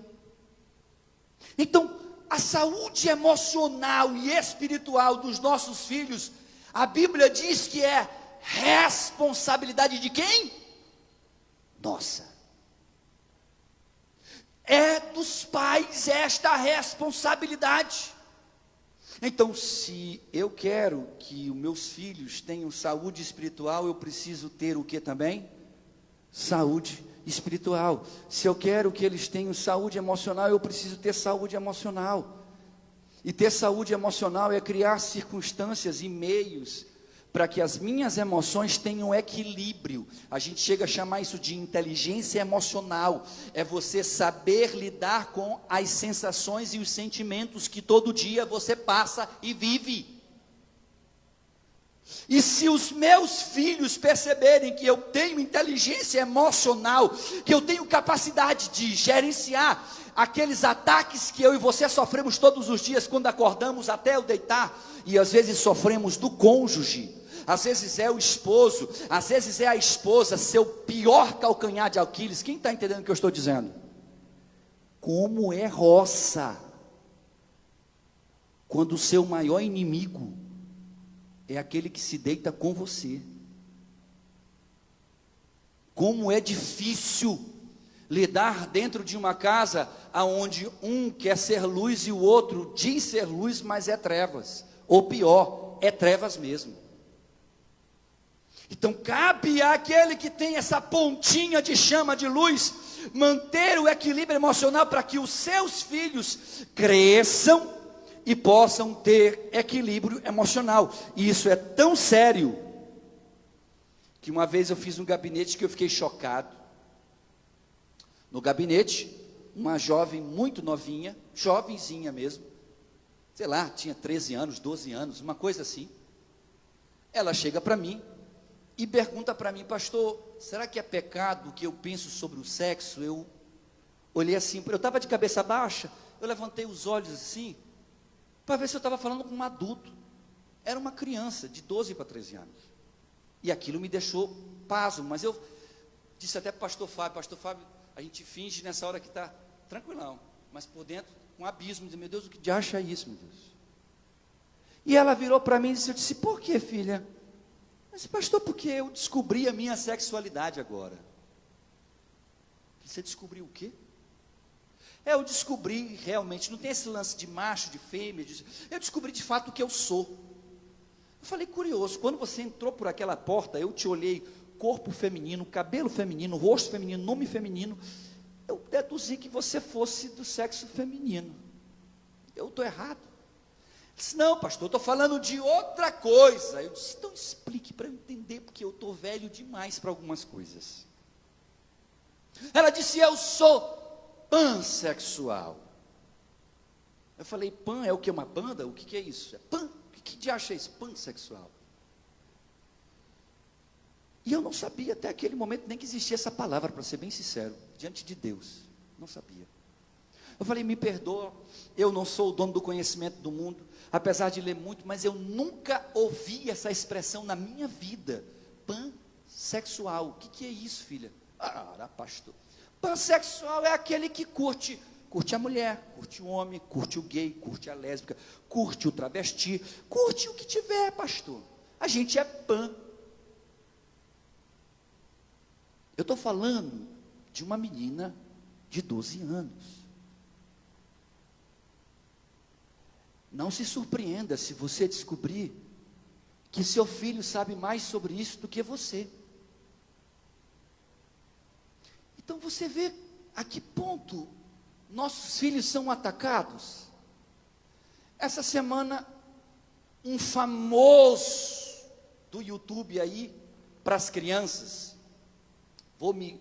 S1: Então, a saúde emocional e espiritual dos nossos filhos, a Bíblia diz que é responsabilidade de quem? Nossa. É dos pais esta responsabilidade. Então, se eu quero que os meus filhos tenham saúde espiritual, eu preciso ter o que também? Saúde espiritual. Se eu quero que eles tenham saúde emocional, eu preciso ter saúde emocional. E ter saúde emocional é criar circunstâncias e meios para que as minhas emoções tenham equilíbrio. A gente chega a chamar isso de inteligência emocional. É você saber lidar com as sensações e os sentimentos que todo dia você passa e vive. E se os meus filhos perceberem que eu tenho inteligência emocional, que eu tenho capacidade de gerenciar aqueles ataques que eu e você sofremos todos os dias quando acordamos até o deitar, e às vezes sofremos do cônjuge, às vezes é o esposo, às vezes é a esposa, seu pior calcanhar de Aquiles. Quem está entendendo o que eu estou dizendo? Como é roça quando o seu maior inimigo é aquele que se deita com você. Como é difícil lidar dentro de uma casa onde um quer ser luz e o outro diz ser luz, mas é trevas, ou pior, é trevas mesmo. Então cabe àquele que tem essa pontinha de chama de luz manter o equilíbrio emocional para que os seus filhos cresçam e possam ter equilíbrio emocional. E isso é tão sério que uma vez eu fiz um gabinete que eu fiquei chocado. No gabinete, uma jovem muito novinha, jovenzinha mesmo, sei lá, tinha 13 anos, 12 anos, uma coisa assim. Ela chega para mim e pergunta para mim: pastor, será que é pecado o que eu penso sobre o sexo? Eu olhei assim, eu estava de cabeça baixa, eu levantei os olhos assim, para ver se eu estava falando com um adulto. Era uma criança de 12 para 13 anos. E aquilo me deixou pasmo, mas eu disse até para o pastor Fábio, a gente finge nessa hora que está tranquilão, mas por dentro, um abismo, de meu Deus, o que de acha isso, meu Deus? E ela virou para mim e disse, eu disse, por que, filha? Eu disse, pastor, porque eu descobri a minha sexualidade agora. Você descobriu o quê? Eu descobri realmente, não tem esse lance de macho, de fêmea, eu descobri de fato o que eu sou. Eu falei, curioso, quando você entrou por aquela porta, eu te olhei, corpo feminino, cabelo feminino, rosto feminino, nome feminino, eu deduzi que você fosse do sexo feminino. Eu estou errado? Ele disse, não, pastor, eu estou falando de outra coisa. Eu disse, então explique para eu entender, porque eu estou velho demais para algumas coisas. Ela disse, eu sou pansexual. Eu falei, pan é o que? Uma banda? O que é isso? É pan? O que de acha isso? Pansexual. E eu não sabia até aquele momento nem que existia essa palavra, para ser bem sincero, diante de Deus. Não sabia. Eu falei, me perdoa, eu não sou o dono do conhecimento do mundo, apesar de ler muito, mas eu nunca ouvi essa expressão na minha vida. Pansexual. O que é isso, filha? Ah, pastor. Pansexual é aquele que curte a mulher, curte o homem, curte o gay, curte a lésbica, curte o travesti, curte o que tiver, pastor. A gente é pan. Eu estou falando de uma menina de 12 anos. Não se surpreenda se você descobrir que seu filho sabe mais sobre isso do que você. Então você vê a que ponto nossos filhos são atacados. Essa semana, um famoso do YouTube aí, para as crianças, vou me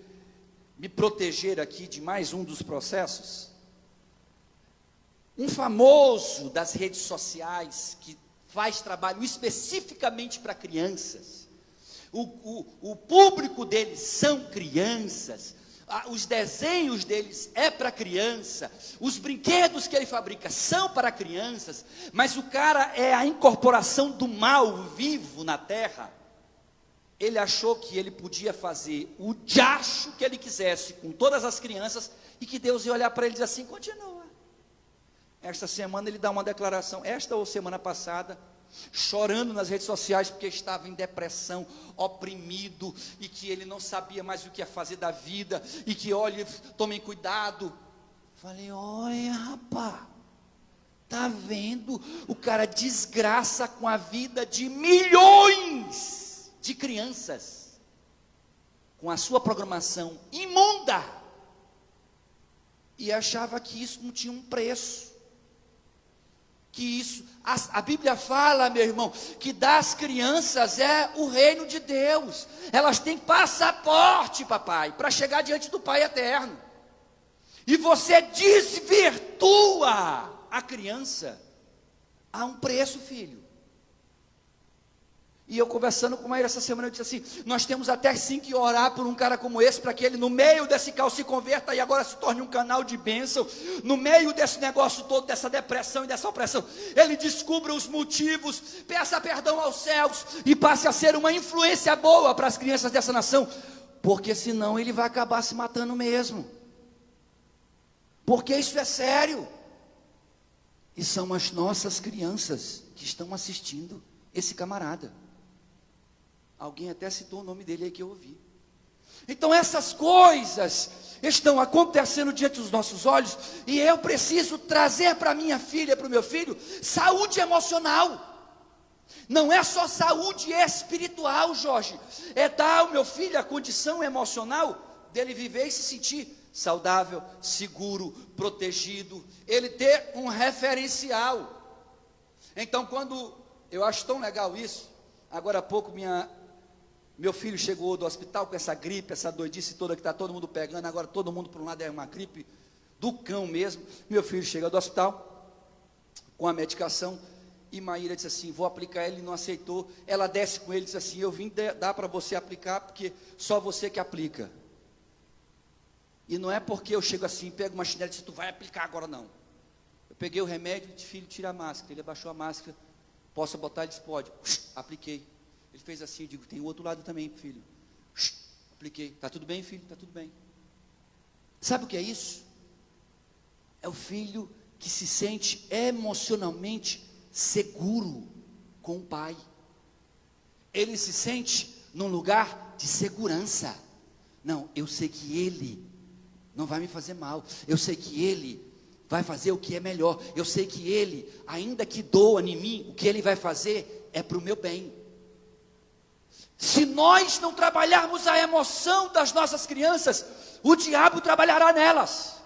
S1: proteger aqui de mais um dos processos. Um famoso das redes sociais, que faz trabalho especificamente para crianças. O público deles são crianças. Os desenhos deles é para criança. Os brinquedos que ele fabrica são para crianças. Mas o cara é a incorporação do mal vivo na terra. Ele achou que ele podia fazer o diacho que ele quisesse com todas as crianças, e que Deus ia olhar para ele e dizer assim, continua. esta semana ele dá uma declaração, esta ou semana passada, chorando nas redes sociais porque estava em depressão, oprimido, e que ele não sabia mais o que ia fazer da vida, e que, olha, tomem cuidado. Falei, olha, rapaz, tá vendo? O cara desgraça com a vida de milhões de crianças, com a sua programação imunda, e achava que isso não tinha um preço, que isso, a Bíblia fala, meu irmão, que das crianças é o reino de Deus, elas têm passaporte, papai, para chegar diante do Pai eterno, e você desvirtua a criança a um preço, filho. E eu conversando com ele essa semana, eu disse assim, nós temos até sim que orar por um cara como esse, para que ele no meio desse caos se converta e agora se torne um canal de bênção, no meio desse negócio todo, dessa depressão e dessa opressão, ele descubra os motivos, peça perdão aos céus, e passe a ser uma influência boa para as crianças dessa nação, porque senão ele vai acabar se matando mesmo, porque isso é sério, e são as nossas crianças que estão assistindo esse camarada. Alguém até citou o nome dele aí que eu ouvi. Então essas coisas estão acontecendo diante dos nossos olhos, e eu preciso trazer para minha filha, para o meu filho, saúde emocional. Não é só saúde espiritual, Jorge, é dar ao meu filho a condição emocional dele viver e se sentir saudável, seguro, protegido, ele ter um referencial. Então quando, eu acho tão legal isso, agora há pouco meu filho chegou do hospital com essa gripe, essa doidice toda que está todo mundo pegando, agora todo mundo por um lado é uma gripe do cão mesmo. Meu filho chega do hospital com a medicação, e Maíra disse assim, vou aplicar, ele não aceitou, ela desce com ele e diz assim, eu vim dar para você aplicar, porque só você que aplica. E não é porque eu chego assim, pego uma chinela e disse, tu vai aplicar agora não. Eu peguei o remédio e disse, filho, tira a máscara. Ele abaixou a máscara, posso botar? Ele disse, pode. Apliquei. Ele fez assim, eu digo, tem o outro lado também, filho. Apliquei. Está tudo bem, filho? Está tudo bem. Sabe o que é isso? É o filho que se sente emocionalmente seguro com o pai. Ele se sente num lugar de segurança. Não, eu sei que ele não vai me fazer mal. Eu sei que ele vai fazer o que é melhor. Eu sei que ele, ainda que doa em mim, o que ele vai fazer é para o meu bem. Se nós não trabalharmos a emoção das nossas crianças, o diabo trabalhará nelas,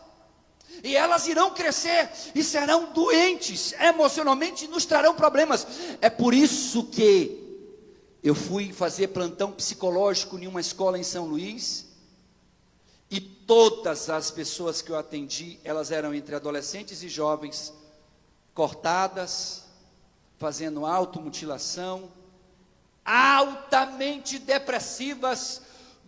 S1: e elas irão crescer e serão doentes emocionalmente e nos trarão problemas. É por isso que eu fui fazer plantão psicológico em uma escola em São Luís, e todas as pessoas que eu atendi, elas eram entre adolescentes e jovens, cortadas, fazendo automutilação, altamente depressivas,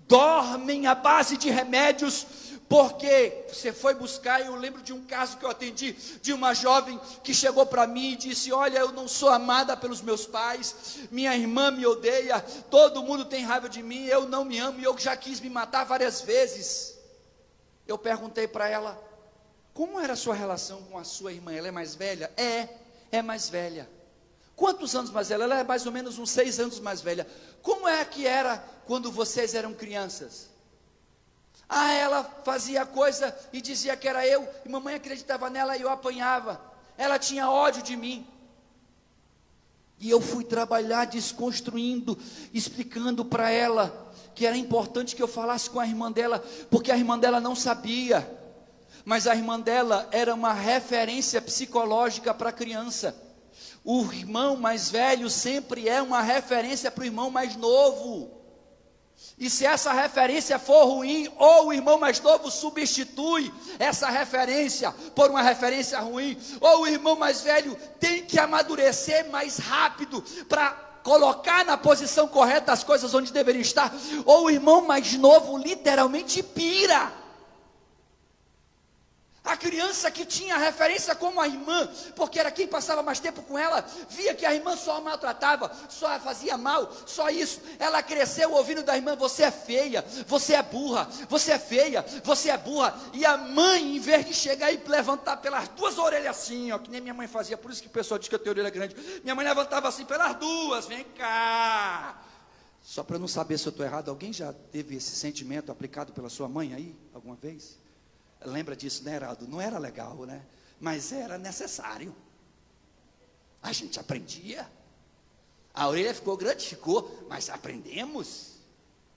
S1: dormem à base de remédios, porque você foi buscar. Eu lembro de um caso que eu atendi, de uma jovem que chegou para mim e disse, olha, eu não sou amada pelos meus pais, minha irmã me odeia, todo mundo tem raiva de mim, eu não me amo, e eu já quis me matar várias vezes. Eu perguntei para ela, como era a sua relação com a sua irmã? Ela é mais velha? É mais velha. Quantos anos mais velha? Ela é mais ou menos uns 6 anos mais velha. Como é que era quando vocês eram crianças? Ela fazia coisa e dizia que era eu, e mamãe acreditava nela e eu apanhava. Ela tinha ódio de mim. E eu fui trabalhar desconstruindo, explicando para ela que era importante que eu falasse com a irmã dela, porque a irmã dela não sabia, mas a irmã dela era uma referência psicológica para a criança. O irmão mais velho sempre é uma referência para o irmão mais novo. E se essa referência for ruim, ou o irmão mais novo substitui essa referência por uma referência ruim, ou o irmão mais velho tem que amadurecer mais rápido para colocar na posição correta as coisas onde deveriam estar, ou o irmão mais novo literalmente pira.
S2: A criança que tinha referência como a irmã, porque era quem passava mais tempo com ela, via que a irmã só a maltratava, só a fazia mal, só isso. Ela cresceu ouvindo da irmã: você é feia, você é burra, você é feia, você é burra. E a mãe, em vez de chegar e levantar pelas duas orelhas assim, ó, que nem minha mãe fazia, por isso que o pessoal diz que eu tenho orelha grande, minha mãe levantava assim pelas duas: vem cá. Só para não saber se eu estou errado, alguém já teve esse sentimento aplicado pela sua mãe aí, alguma vez? Lembra disso, né, Heraldo? Não era legal, né? Mas era necessário. A gente aprendia. A orelha ficou grande, ficou, mas aprendemos.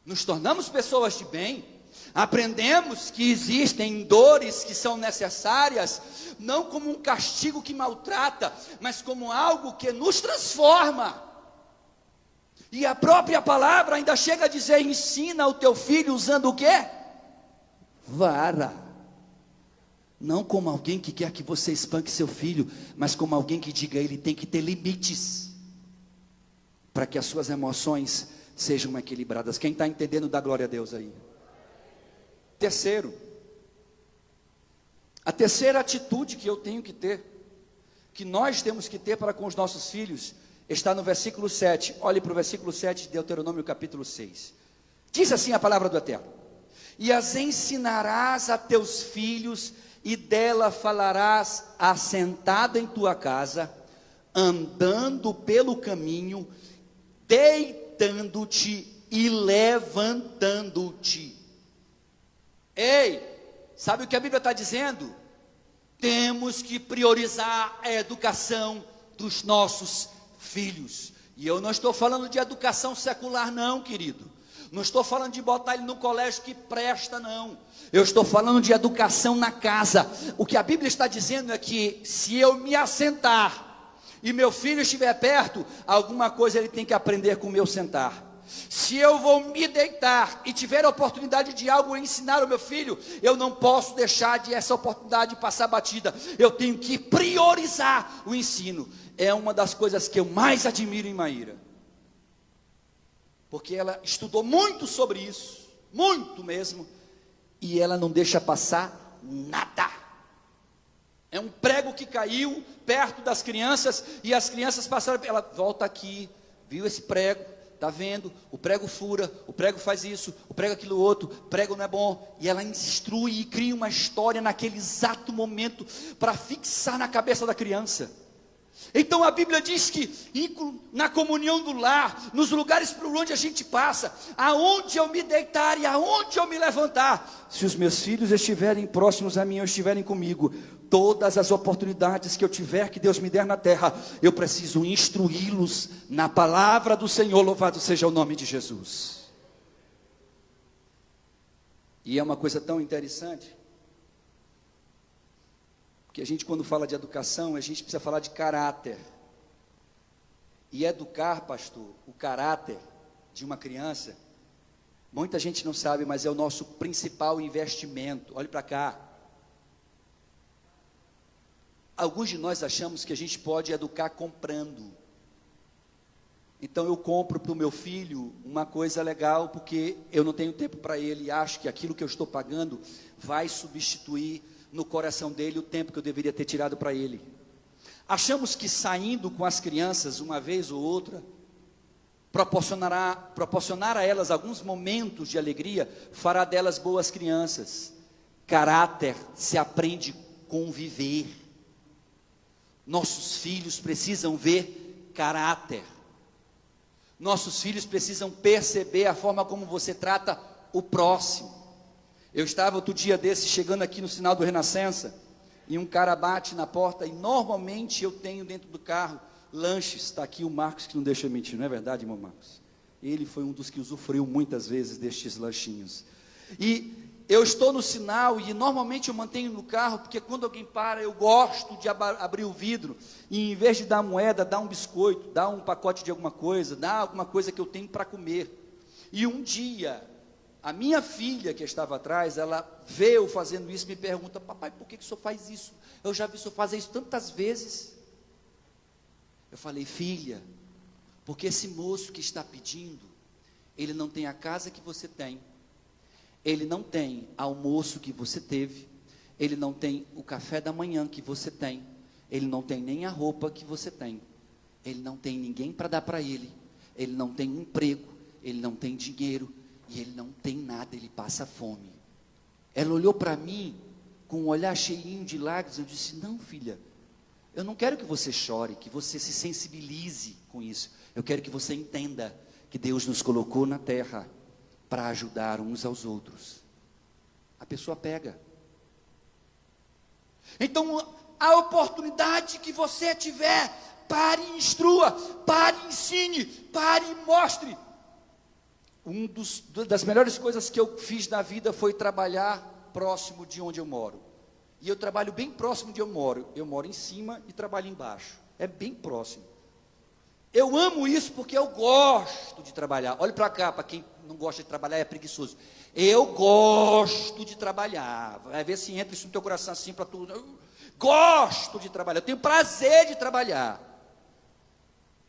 S2: Nos tornamos pessoas de bem. Aprendemos que existem dores que são necessárias, não como um castigo que maltrata, mas como algo que nos transforma. E a própria palavra ainda chega a dizer: ensina o teu filho usando o quê? Vara. Não como alguém que quer que você espanque seu filho, mas como alguém que diga: ele tem que ter limites, para que as suas emoções sejam equilibradas. Quem está entendendo, dá glória a Deus aí. Terceiro, a terceira atitude que eu tenho que ter, que nós temos que ter para com os nossos filhos, está no versículo 7, olhe para o versículo 7 de Deuteronômio capítulo 6, diz assim a palavra do Eterno: e as ensinarás a teus filhos, e dela falarás assentado em tua casa, andando pelo caminho, deitando-te e levantando-te. Ei, sabe o que a Bíblia está dizendo? Temos que priorizar a educação dos nossos filhos. E eu não estou falando de educação secular não, querido. Não estou falando de botar ele no colégio que presta, não. Eu estou falando de educação na casa. O que a Bíblia está dizendo é que se eu me assentar e meu filho estiver perto, alguma coisa ele tem que aprender com o meu sentar. Se eu vou me deitar e tiver a oportunidade de algo ensinar ao meu filho, eu não posso deixar de essa oportunidade passar batida. Eu tenho que priorizar o ensino. É uma das coisas que eu mais admiro em Maíra, porque ela estudou muito sobre isso, muito mesmo, e ela não deixa passar nada. É um prego que caiu perto das crianças, e as crianças passaram, ela volta aqui, viu esse prego, está vendo, o prego fura, o prego faz isso, o prego aquilo outro, o prego não é bom, e ela instrui e cria uma história naquele exato momento, para fixar na cabeça da criança. Então a Bíblia diz que na comunhão do lar, nos lugares por onde a gente passa, aonde eu me deitar e aonde eu me levantar, se os meus filhos estiverem próximos a mim ou estiverem comigo, todas as oportunidades que eu tiver, que Deus me der na terra, eu preciso instruí-los na palavra do Senhor. Louvado seja o nome de Jesus. E é uma coisa tão interessante, que a gente, quando fala de educação, a gente precisa falar de caráter. E educar, pastor, o caráter de uma criança, muita gente não sabe, mas é o nosso principal investimento. Olhe para cá. Alguns de nós achamos que a gente pode educar comprando. Então eu compro para o meu filho uma coisa legal, porque eu não tenho tempo para ele, e acho que aquilo que eu estou pagando vai substituir no coração dele o tempo que eu deveria ter tirado para ele. Achamos que saindo com as crianças uma vez ou outra, proporcionar a elas alguns momentos de alegria, fará delas boas crianças. Caráter se aprende com viver. Nossos filhos precisam ver caráter. Nossos filhos precisam perceber a forma como você trata o próximo. Eu estava outro dia desse, chegando aqui no sinal do Renascença, e um cara bate na porta, e normalmente eu tenho dentro do carro lanches. Está aqui o Marcos, que não deixa eu mentir, não é verdade, irmão Marcos? Ele foi um dos que usufruiu muitas vezes destes lanchinhos. E eu estou no sinal, e normalmente eu mantenho no carro, porque quando alguém para, eu gosto de abrir o vidro, e em vez de dar moeda, dar um biscoito, dar um pacote de alguma coisa, dar alguma coisa que eu tenho para comer. E um dia, a minha filha que estava atrás, ela vê eu fazendo isso e me pergunta: papai, por que o senhor faz isso? Eu já vi o senhor fazer isso tantas vezes. Eu falei: filha, porque esse moço que está pedindo, ele não tem a casa que você tem, ele não tem almoço que você teve,
S1: ele não tem o café da manhã que você tem, ele não tem nem a roupa que você tem, ele não tem ninguém para dar para ele não tem emprego, ele não tem dinheiro, e ele não tem nada, ele passa fome. Ela olhou para mim, com um olhar cheinho de lágrimas, eu disse, não filha, eu não quero que você chore, que você se sensibilize com isso, eu quero que você entenda, que Deus nos colocou na terra, para ajudar uns aos outros. A pessoa pega. Então, a oportunidade que você tiver, pare e instrua, pare e ensine, pare e mostre. Das melhores coisas que eu fiz na vida foi trabalhar próximo de onde eu moro. E eu trabalho bem próximo de onde eu moro. Eu moro em cima e trabalho embaixo. É bem próximo. Eu amo isso porque eu gosto de trabalhar. Olhe para cá, para quem não gosta de trabalhar, é preguiçoso. Eu gosto de trabalhar. Vai ver se entra isso no teu coração assim para tudo. Eu gosto de trabalhar. Eu tenho prazer de trabalhar.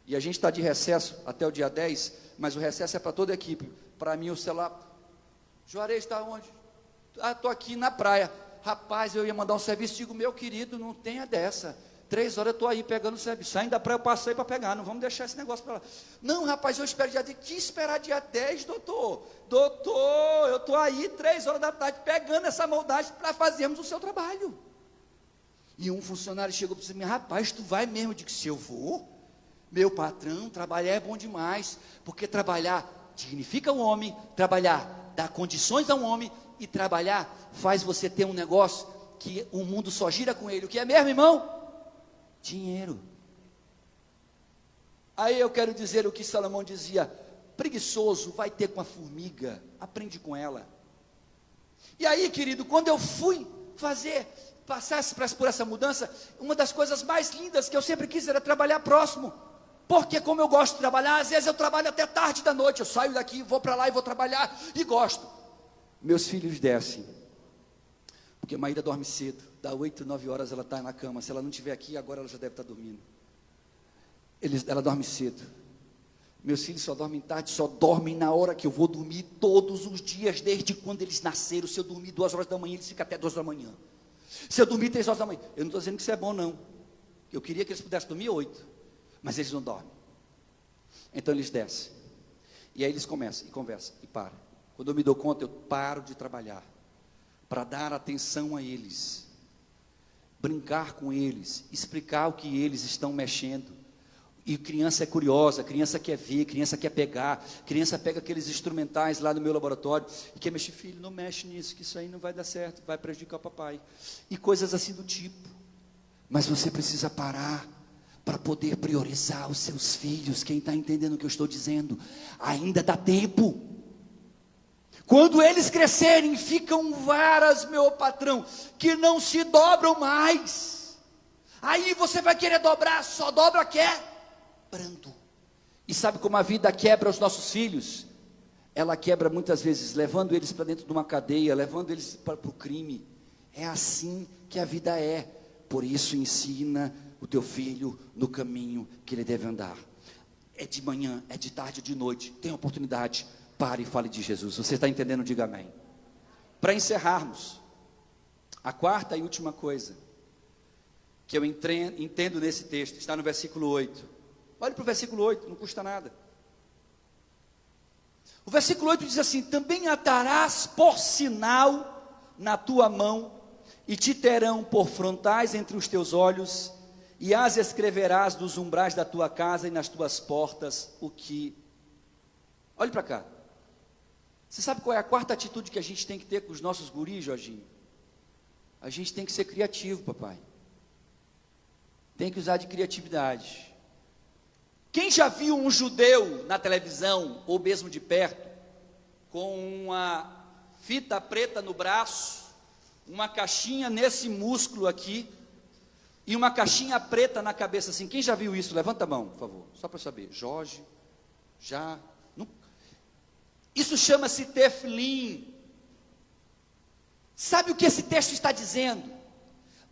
S1: E a gente está de recesso até o dia 10, mas o recesso é para toda a equipe. Para mim o celular, Juarez está onde? Estou aqui na praia. Rapaz, eu ia mandar um serviço, digo, meu querido, não tenha dessa. 3 horas eu estou aí pegando o serviço. Saindo da praia eu passei para pegar, não vamos deixar esse negócio para lá. Não, rapaz, eu espero dia 10. Que esperar dia 10, doutor? Doutor, eu estou aí 3 horas da tarde pegando essa moldagem para fazermos o seu trabalho. E um funcionário chegou para mim, rapaz, tu vai mesmo? Eu digo, se eu vou, meu patrão, trabalhar é bom demais, porque trabalhar dignifica o homem, trabalhar dá condições ao homem, e trabalhar faz você ter um negócio que o mundo só gira com ele. O que é mesmo, irmão? Dinheiro. Aí eu quero dizer o que Salomão dizia, preguiçoso vai ter com a formiga, aprende com ela. E aí, querido, quando eu fui passar por essa mudança, uma das coisas mais lindas que eu sempre quis era trabalhar próximo, porque como eu gosto de trabalhar, às vezes eu trabalho até tarde da noite, eu saio daqui, vou para lá e vou trabalhar, e gosto. Meus filhos descem, porque Maíra dorme cedo, dá 8, 9 horas ela está na cama, se ela não estiver aqui, agora ela já deve estar dormindo. Ela dorme cedo. Meus filhos só dormem tarde, só dormem na hora que eu vou dormir todos os dias, desde quando eles nasceram. Se eu dormir 2 horas da manhã, eles ficam até 2 da manhã. Se eu dormir 3 horas da manhã, eu não estou dizendo que isso é bom não, eu queria que eles pudessem dormir 8, mas eles não dormem. Então eles descem, e aí eles começam, e conversam, e param. Quando eu me dou conta, eu paro de trabalhar, para dar atenção a eles, brincar com eles, explicar o que eles estão mexendo. E criança é curiosa, criança quer ver, criança quer pegar, criança pega aqueles instrumentais lá no meu laboratório, e quer mexer, filho, não mexe nisso, que isso aí não vai dar certo, vai prejudicar o papai, e coisas assim do tipo. Mas você precisa parar, para poder priorizar os seus filhos. Quem está entendendo o que eu estou dizendo? Ainda dá tempo. Quando eles crescerem, ficam varas, meu patrão, que não se dobram mais. Aí você vai querer dobrar, só dobra quebrando. E sabe como a vida quebra os nossos filhos? Ela quebra muitas vezes, levando eles para dentro de uma cadeia, levando eles para o crime. É assim que a vida é. Por isso ensina o teu filho no caminho que ele deve andar. É de manhã, é de tarde, de noite, tem oportunidade, pare e fale de Jesus. Você está entendendo? Diga amém. Para encerrarmos, a quarta e última coisa que eu entendo nesse texto, está no versículo 8. Olhe para o versículo 8, não custa nada. O versículo 8 diz assim: também atarás por sinal na tua mão, e te terão por frontais entre os teus olhos, e as escreverás nos umbrais da tua casa e nas tuas portas o que... Olhe para cá. Você sabe qual é a quarta atitude que a gente tem que ter com os nossos guris, Jorginho? A gente tem que ser criativo, papai. Tem que usar de criatividade. Quem já viu um judeu na televisão, ou mesmo de perto, com uma fita preta no braço, uma caixinha nesse músculo aqui, e uma caixinha preta na cabeça assim? Quem já viu isso? Levanta a mão, por favor, só para saber. Jorge, já... Não. Isso chama-se tefilim. Sabe o que esse texto está dizendo?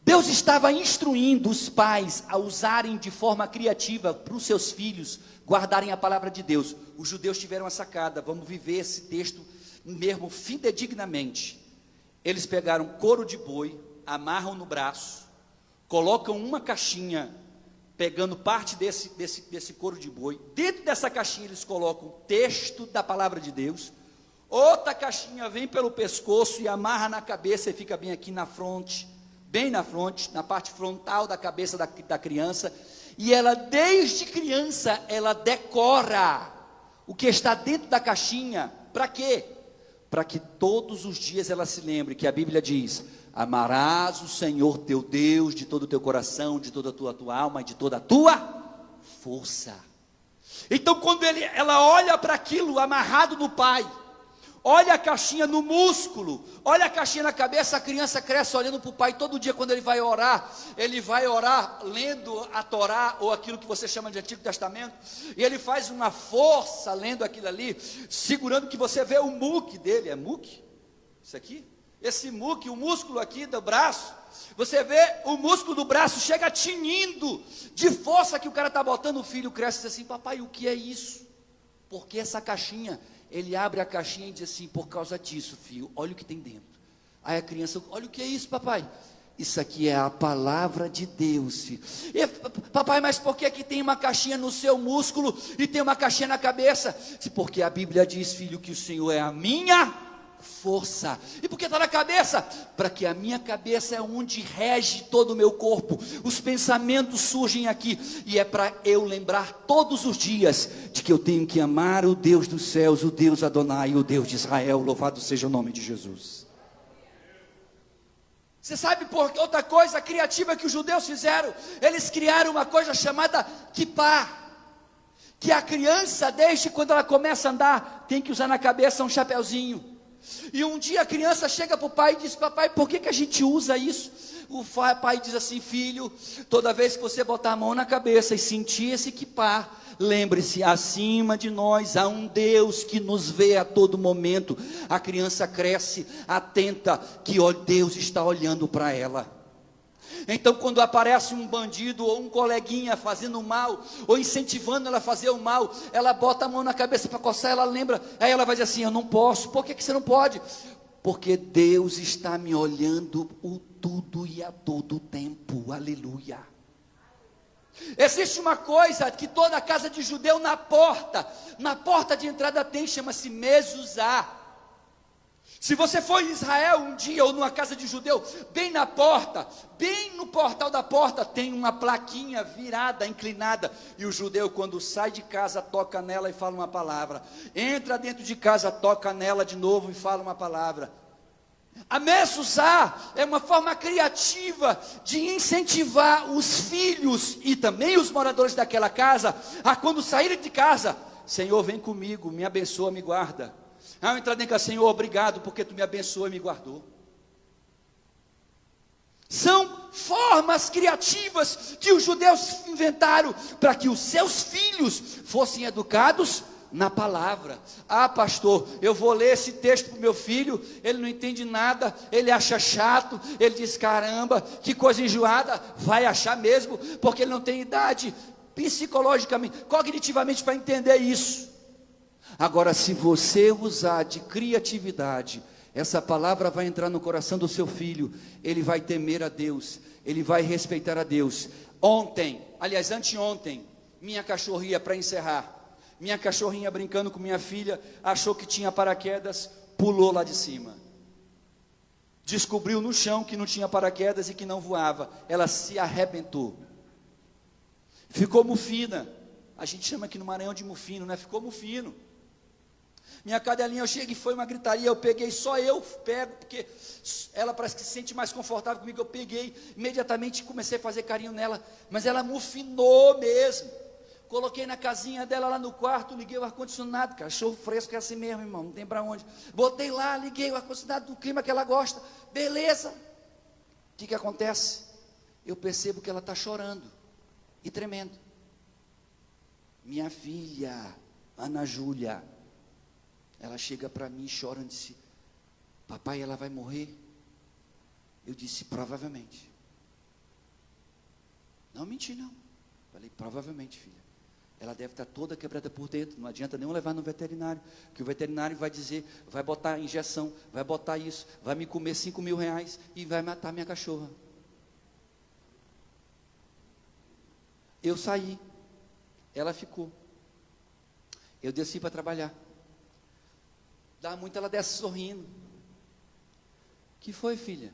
S1: Deus estava instruindo os pais a usarem de forma criativa para os seus filhos guardarem a palavra de Deus. Os judeus tiveram a sacada, vamos viver esse texto mesmo fidedignamente. Eles pegaram couro de boi,
S2: amarram no braço, colocam uma caixinha, pegando parte desse couro de boi. Dentro dessa caixinha eles colocam o texto da palavra de Deus. Outra caixinha vem pelo pescoço e amarra na cabeça e fica bem aqui na fronte, bem na fronte, na parte frontal da cabeça da criança. E ela, desde criança, ela decora o que está dentro da caixinha. Para quê? Para que todos os dias ela se lembre que a Bíblia diz: amarás o Senhor teu Deus de todo o teu coração, de toda a tua alma e de toda a tua força. Então quando ela olha para aquilo amarrado no pai, olha a caixinha no músculo, olha a caixinha na cabeça, a criança cresce olhando para o pai. Todo dia quando ele vai orar lendo a Torá, ou aquilo que você chama de Antigo Testamento, e ele faz uma força lendo aquilo ali, segurando, que você vê o muque dele. É muque? Isso aqui? Esse muque, o músculo aqui do braço, você vê o músculo do braço chega tinindo de força que o cara está botando. O filho cresce e diz assim: papai, o que é isso? Porque essa caixinha, ele abre a caixinha e diz assim: por causa disso, filho, olha o que tem dentro. Aí a criança: olha o que é isso, papai? Isso aqui é a palavra de Deus, filho. E, papai, mas por que tem uma caixinha no seu músculo e tem uma caixinha na cabeça? Porque a Bíblia diz, filho, que o Senhor é a minha força. E por que está na cabeça? Para que a minha cabeça é onde rege todo o meu corpo. Os pensamentos surgem aqui, e é para eu lembrar todos os dias de que eu tenho que amar o Deus dos céus, o Deus Adonai, o Deus de Israel. Louvado seja o nome de Jesus. Você sabe por outra coisa criativa que os judeus fizeram? Eles criaram uma coisa chamada kippá, que a criança, desde quando ela começa a andar, tem que usar na cabeça um chapeuzinho. E um dia a criança chega para o pai e diz: papai, por que a gente usa isso? O pai diz assim: filho, toda vez que você botar a mão na cabeça e sentir esse kippá, lembre-se, acima de nós há um Deus que nos vê a todo momento. A criança cresce atenta que Deus está olhando para ela. Então quando aparece um bandido ou um coleguinha fazendo mal, ou incentivando ela a fazer o mal, ela bota a mão na cabeça para coçar, ela lembra, aí ela vai dizer assim: eu não posso. Por que você não pode? Porque Deus está me olhando o tudo e a todo tempo. Aleluia. Existe uma coisa que toda casa de judeu na porta de entrada tem, chama-se mezuzá. Se você for em Israel um dia, ou numa casa de judeu, bem na porta, bem no portal da porta, tem uma plaquinha virada, inclinada, e o judeu, quando sai de casa, toca nela e fala uma palavra. Entra dentro de casa, toca nela de novo e fala uma palavra. A mezuzá é uma forma criativa de incentivar os filhos e também os moradores daquela casa a, quando saírem de casa: Senhor, vem comigo, me abençoa, me guarda. Ao entrar dentro de casa: Senhor, obrigado porque tu me abençoou e me guardou. São formas criativas que os judeus inventaram para que os seus filhos fossem educados na palavra. Ah, pastor, eu vou ler esse texto para o meu filho, ele não entende nada, ele acha chato, ele diz: caramba, que coisa enjoada. Vai achar mesmo, porque ele não tem idade psicologicamente, cognitivamente para entender isso. Agora, se você usar de criatividade, essa palavra vai entrar no coração do seu filho, ele vai temer a Deus, ele vai respeitar a Deus. Anteontem, minha cachorrinha, para encerrar, minha cachorrinha brincando com minha filha, achou que tinha paraquedas, pulou lá de cima. Descobriu no chão que não tinha paraquedas e que não voava. Ela se arrebentou. Ficou mufina. A gente chama aqui no Maranhão de mufino, né? Ficou mufino. Minha cadelinha, eu cheguei, foi uma gritaria, eu peguei, só eu pego, porque ela parece que se sente mais confortável comigo. Eu peguei, imediatamente comecei a fazer carinho nela, mas ela mufinou mesmo. Coloquei na casinha dela lá no quarto, liguei o ar-condicionado. Cachorro fresco é assim mesmo, irmão, não tem para onde. Botei lá, liguei o ar-condicionado do clima que ela gosta, beleza. O que acontece? Eu percebo que ela está chorando e tremendo. Minha filha, Ana Júlia, ela chega para mim chorando e disse: papai, ela vai morrer? Eu disse: provavelmente. Não menti não. Falei: provavelmente, filha. Ela deve estar toda quebrada por dentro. Não adianta nem levar no veterinário, que o veterinário vai dizer, vai botar injeção, vai botar isso, vai me comer 5.000 reais e vai matar minha cachorra. Eu saí, ela ficou. Eu desci para trabalhar. Dá muito, ela desce sorrindo. Que foi, filha?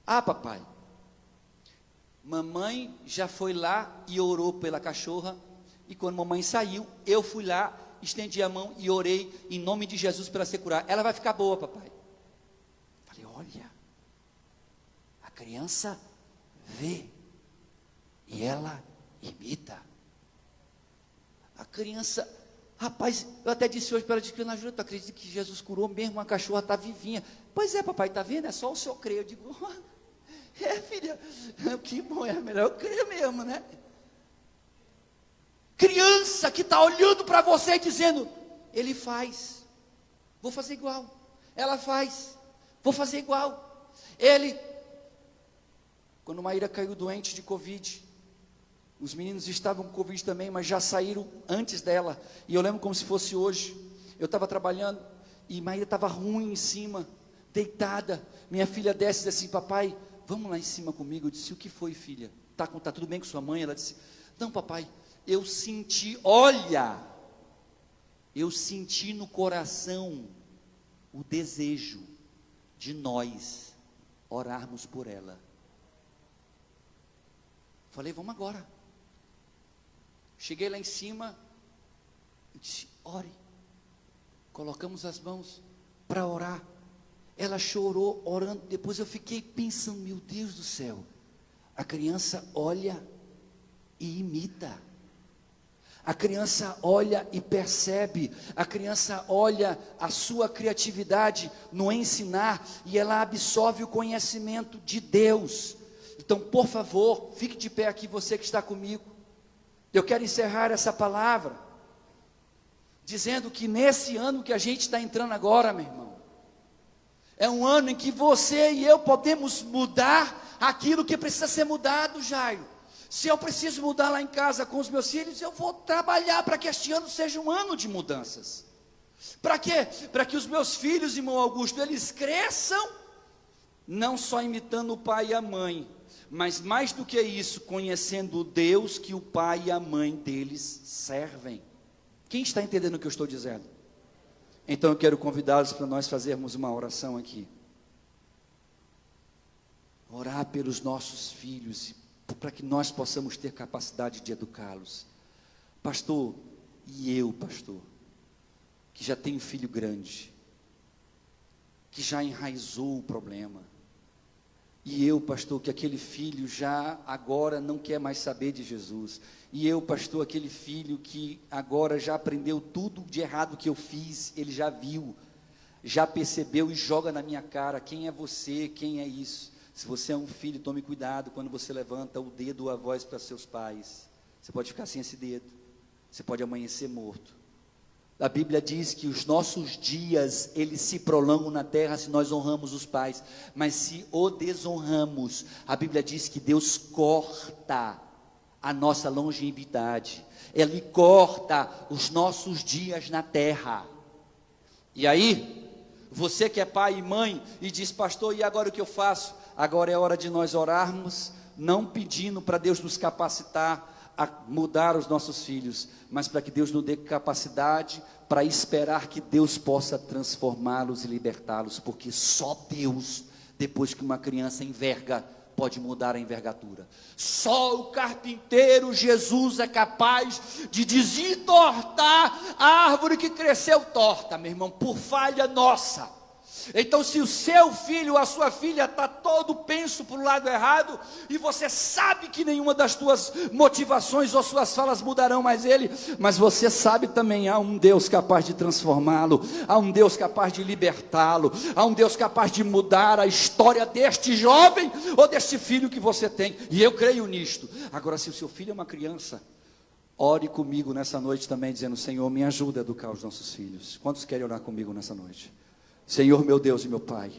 S2: Ah, papai, mamãe já foi lá e orou pela cachorra, e quando mamãe saiu, eu fui lá, estendi a mão e orei em nome de Jesus para ela se curar. Ela vai ficar boa, papai. Falei, olha, a criança vê e ela imita. A criança, rapaz, eu até disse hoje para ela, disse que na jura, tu acredita que Jesus curou mesmo, a cachorra está vivinha? Pois é, papai, está vendo? É só o senhor crer. Eu digo, filha, que bom, é melhor eu crer mesmo, né? Criança que está olhando para você e dizendo, ele faz, vou fazer igual. Ela faz, vou fazer igual. Ele, quando Maíra caiu doente de Covid, os meninos estavam com Covid também, mas já saíram antes dela. E eu lembro como se fosse hoje. Eu estava trabalhando e Maíra estava ruim em cima, deitada. Minha filha desce e diz assim, papai, vamos lá em cima comigo. Eu disse, o que foi, filha? Tá tudo bem com sua mãe? Ela disse, não, papai, eu senti, olha, eu senti no coração o desejo de nós orarmos por ela. Falei, vamos agora. Cheguei lá em cima, e disse, ore. Colocamos as mãos para orar. Ela chorou, orando. Depois eu fiquei pensando, meu Deus do céu, a criança olha e imita. A criança olha e percebe. A criança olha a sua criatividade no ensinar e ela absorve o conhecimento de Deus. Então, por favor, fique de pé aqui, você que está comigo. Eu quero encerrar essa palavra dizendo que nesse ano que a gente está entrando agora, meu irmão, é um ano em que você e eu podemos mudar aquilo que precisa ser mudado, Jairo. Se eu preciso mudar lá em casa com os meus filhos, eu vou trabalhar para que este ano seja um ano de mudanças. Para quê? Para que os meus filhos, irmão Augusto, eles cresçam, não só imitando o pai e a mãe, mas mais do que isso, conhecendo o Deus que o pai e a mãe deles servem. Quem está entendendo o que eu estou dizendo? Então eu quero convidá-los para nós fazermos uma oração aqui. Orar pelos nossos filhos, para que nós possamos ter capacidade de educá-los. Pastor, e eu, pastor, que já tenho filho grande, que já enraizou o problema, e eu, pastor, que aquele filho já agora não quer mais saber de Jesus. E eu, pastor, aquele filho que agora já aprendeu tudo de errado que eu fiz, ele já viu, já percebeu e joga na minha cara, quem é você, quem é isso? Se você é um filho, tome cuidado quando você levanta o dedo ou a voz para seus pais. Você pode ficar sem esse dedo, você pode amanhecer morto. A Bíblia diz que os nossos dias, eles se prolongam na terra se nós honramos os pais, mas se o desonramos, a Bíblia diz que Deus corta a nossa longevidade, Ele corta os nossos dias na terra. E aí, você que é pai e mãe, e diz, pastor, e agora o que eu faço? Agora é hora de nós orarmos, não pedindo para Deus nos capacitar a mudar os nossos filhos, mas para que Deus nos dê capacidade para esperar que Deus possa transformá-los e libertá-los, porque só Deus, depois que uma criança enverga, pode mudar a envergadura. Só o carpinteiro Jesus é capaz de desentortar a árvore que cresceu torta, meu irmão, por falha nossa. Então, se o seu filho ou a sua filha está todo penso para o lado errado, e você sabe que nenhuma das tuas motivações ou suas falas mudarão mais ele, mas você sabe também, há um Deus capaz de transformá-lo, há um Deus capaz de libertá-lo, há um Deus capaz de mudar a história deste jovem, ou deste filho que você tem, e eu creio nisto. Agora, se o seu filho é uma criança, ore comigo nessa noite também, dizendo, Senhor, me ajuda a educar os nossos filhos. Quantos querem orar comigo nessa noite? Senhor, meu Deus e meu Pai,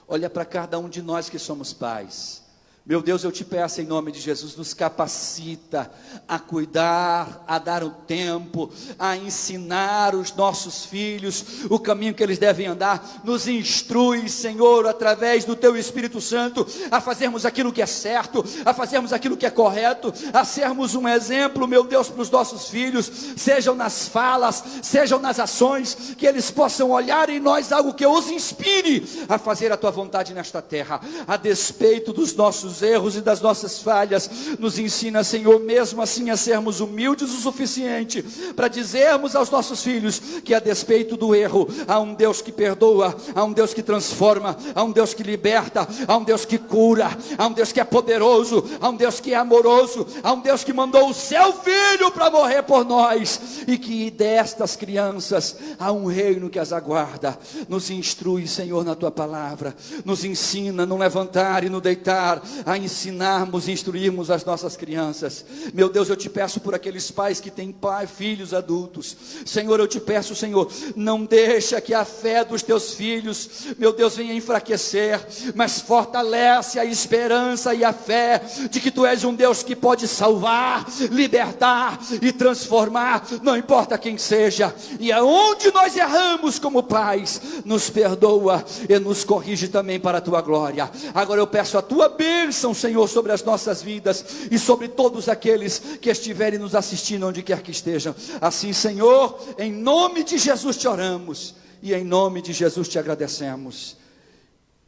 S2: olha para cada um de nós que somos pais. Meu Deus, eu te peço em nome de Jesus, nos capacita a cuidar, a dar o tempo, a ensinar os nossos filhos o caminho que eles devem andar. Nos instrui, Senhor, através do Teu Espírito Santo, a fazermos aquilo que é certo, a fazermos aquilo que é correto, a sermos um exemplo, meu Deus, para os nossos filhos, sejam nas falas, sejam nas ações, que eles possam olhar em nós algo que os inspire a fazer a Tua vontade nesta terra, a despeito dos nossos erros e das nossas falhas. Nos ensina, Senhor, mesmo assim a sermos humildes o suficiente para dizermos aos nossos filhos que a despeito do erro, há um Deus que perdoa, há um Deus que transforma, há um Deus que liberta, há um Deus que cura, há um Deus que é poderoso, há um Deus que é amoroso, há um Deus que mandou o seu Filho para morrer por nós, e que destas crianças há um reino que as aguarda. Nos instrui, Senhor, na Tua palavra, nos ensina no levantar e no deitar, a ensinarmos e instruirmos as nossas crianças. Meu Deus, eu te peço por aqueles pais que têm filhos adultos, Senhor, eu te peço, Senhor, não deixa que a fé dos teus filhos, meu Deus, venha enfraquecer, mas fortalece a esperança e a fé de que Tu és um Deus que pode salvar, libertar e transformar, não importa quem seja, e aonde nós erramos como pais, nos perdoa e nos corrige também para a Tua glória. Agora eu peço a Tua bênção, Senhor, sobre as nossas vidas e sobre todos aqueles que estiverem nos assistindo onde quer que estejam. Assim, Senhor, em nome de Jesus te oramos e em nome de Jesus te agradecemos.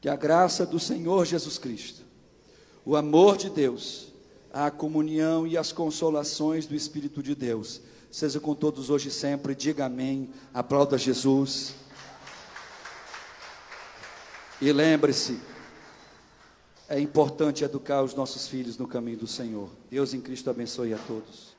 S2: Que a graça do Senhor Jesus Cristo, o amor de Deus, a comunhão e as consolações do Espírito de Deus seja com todos hoje e sempre. Diga amém, aplauda Jesus. E lembre-se, é importante educar os nossos filhos no caminho do Senhor. Deus em Cristo abençoe a todos.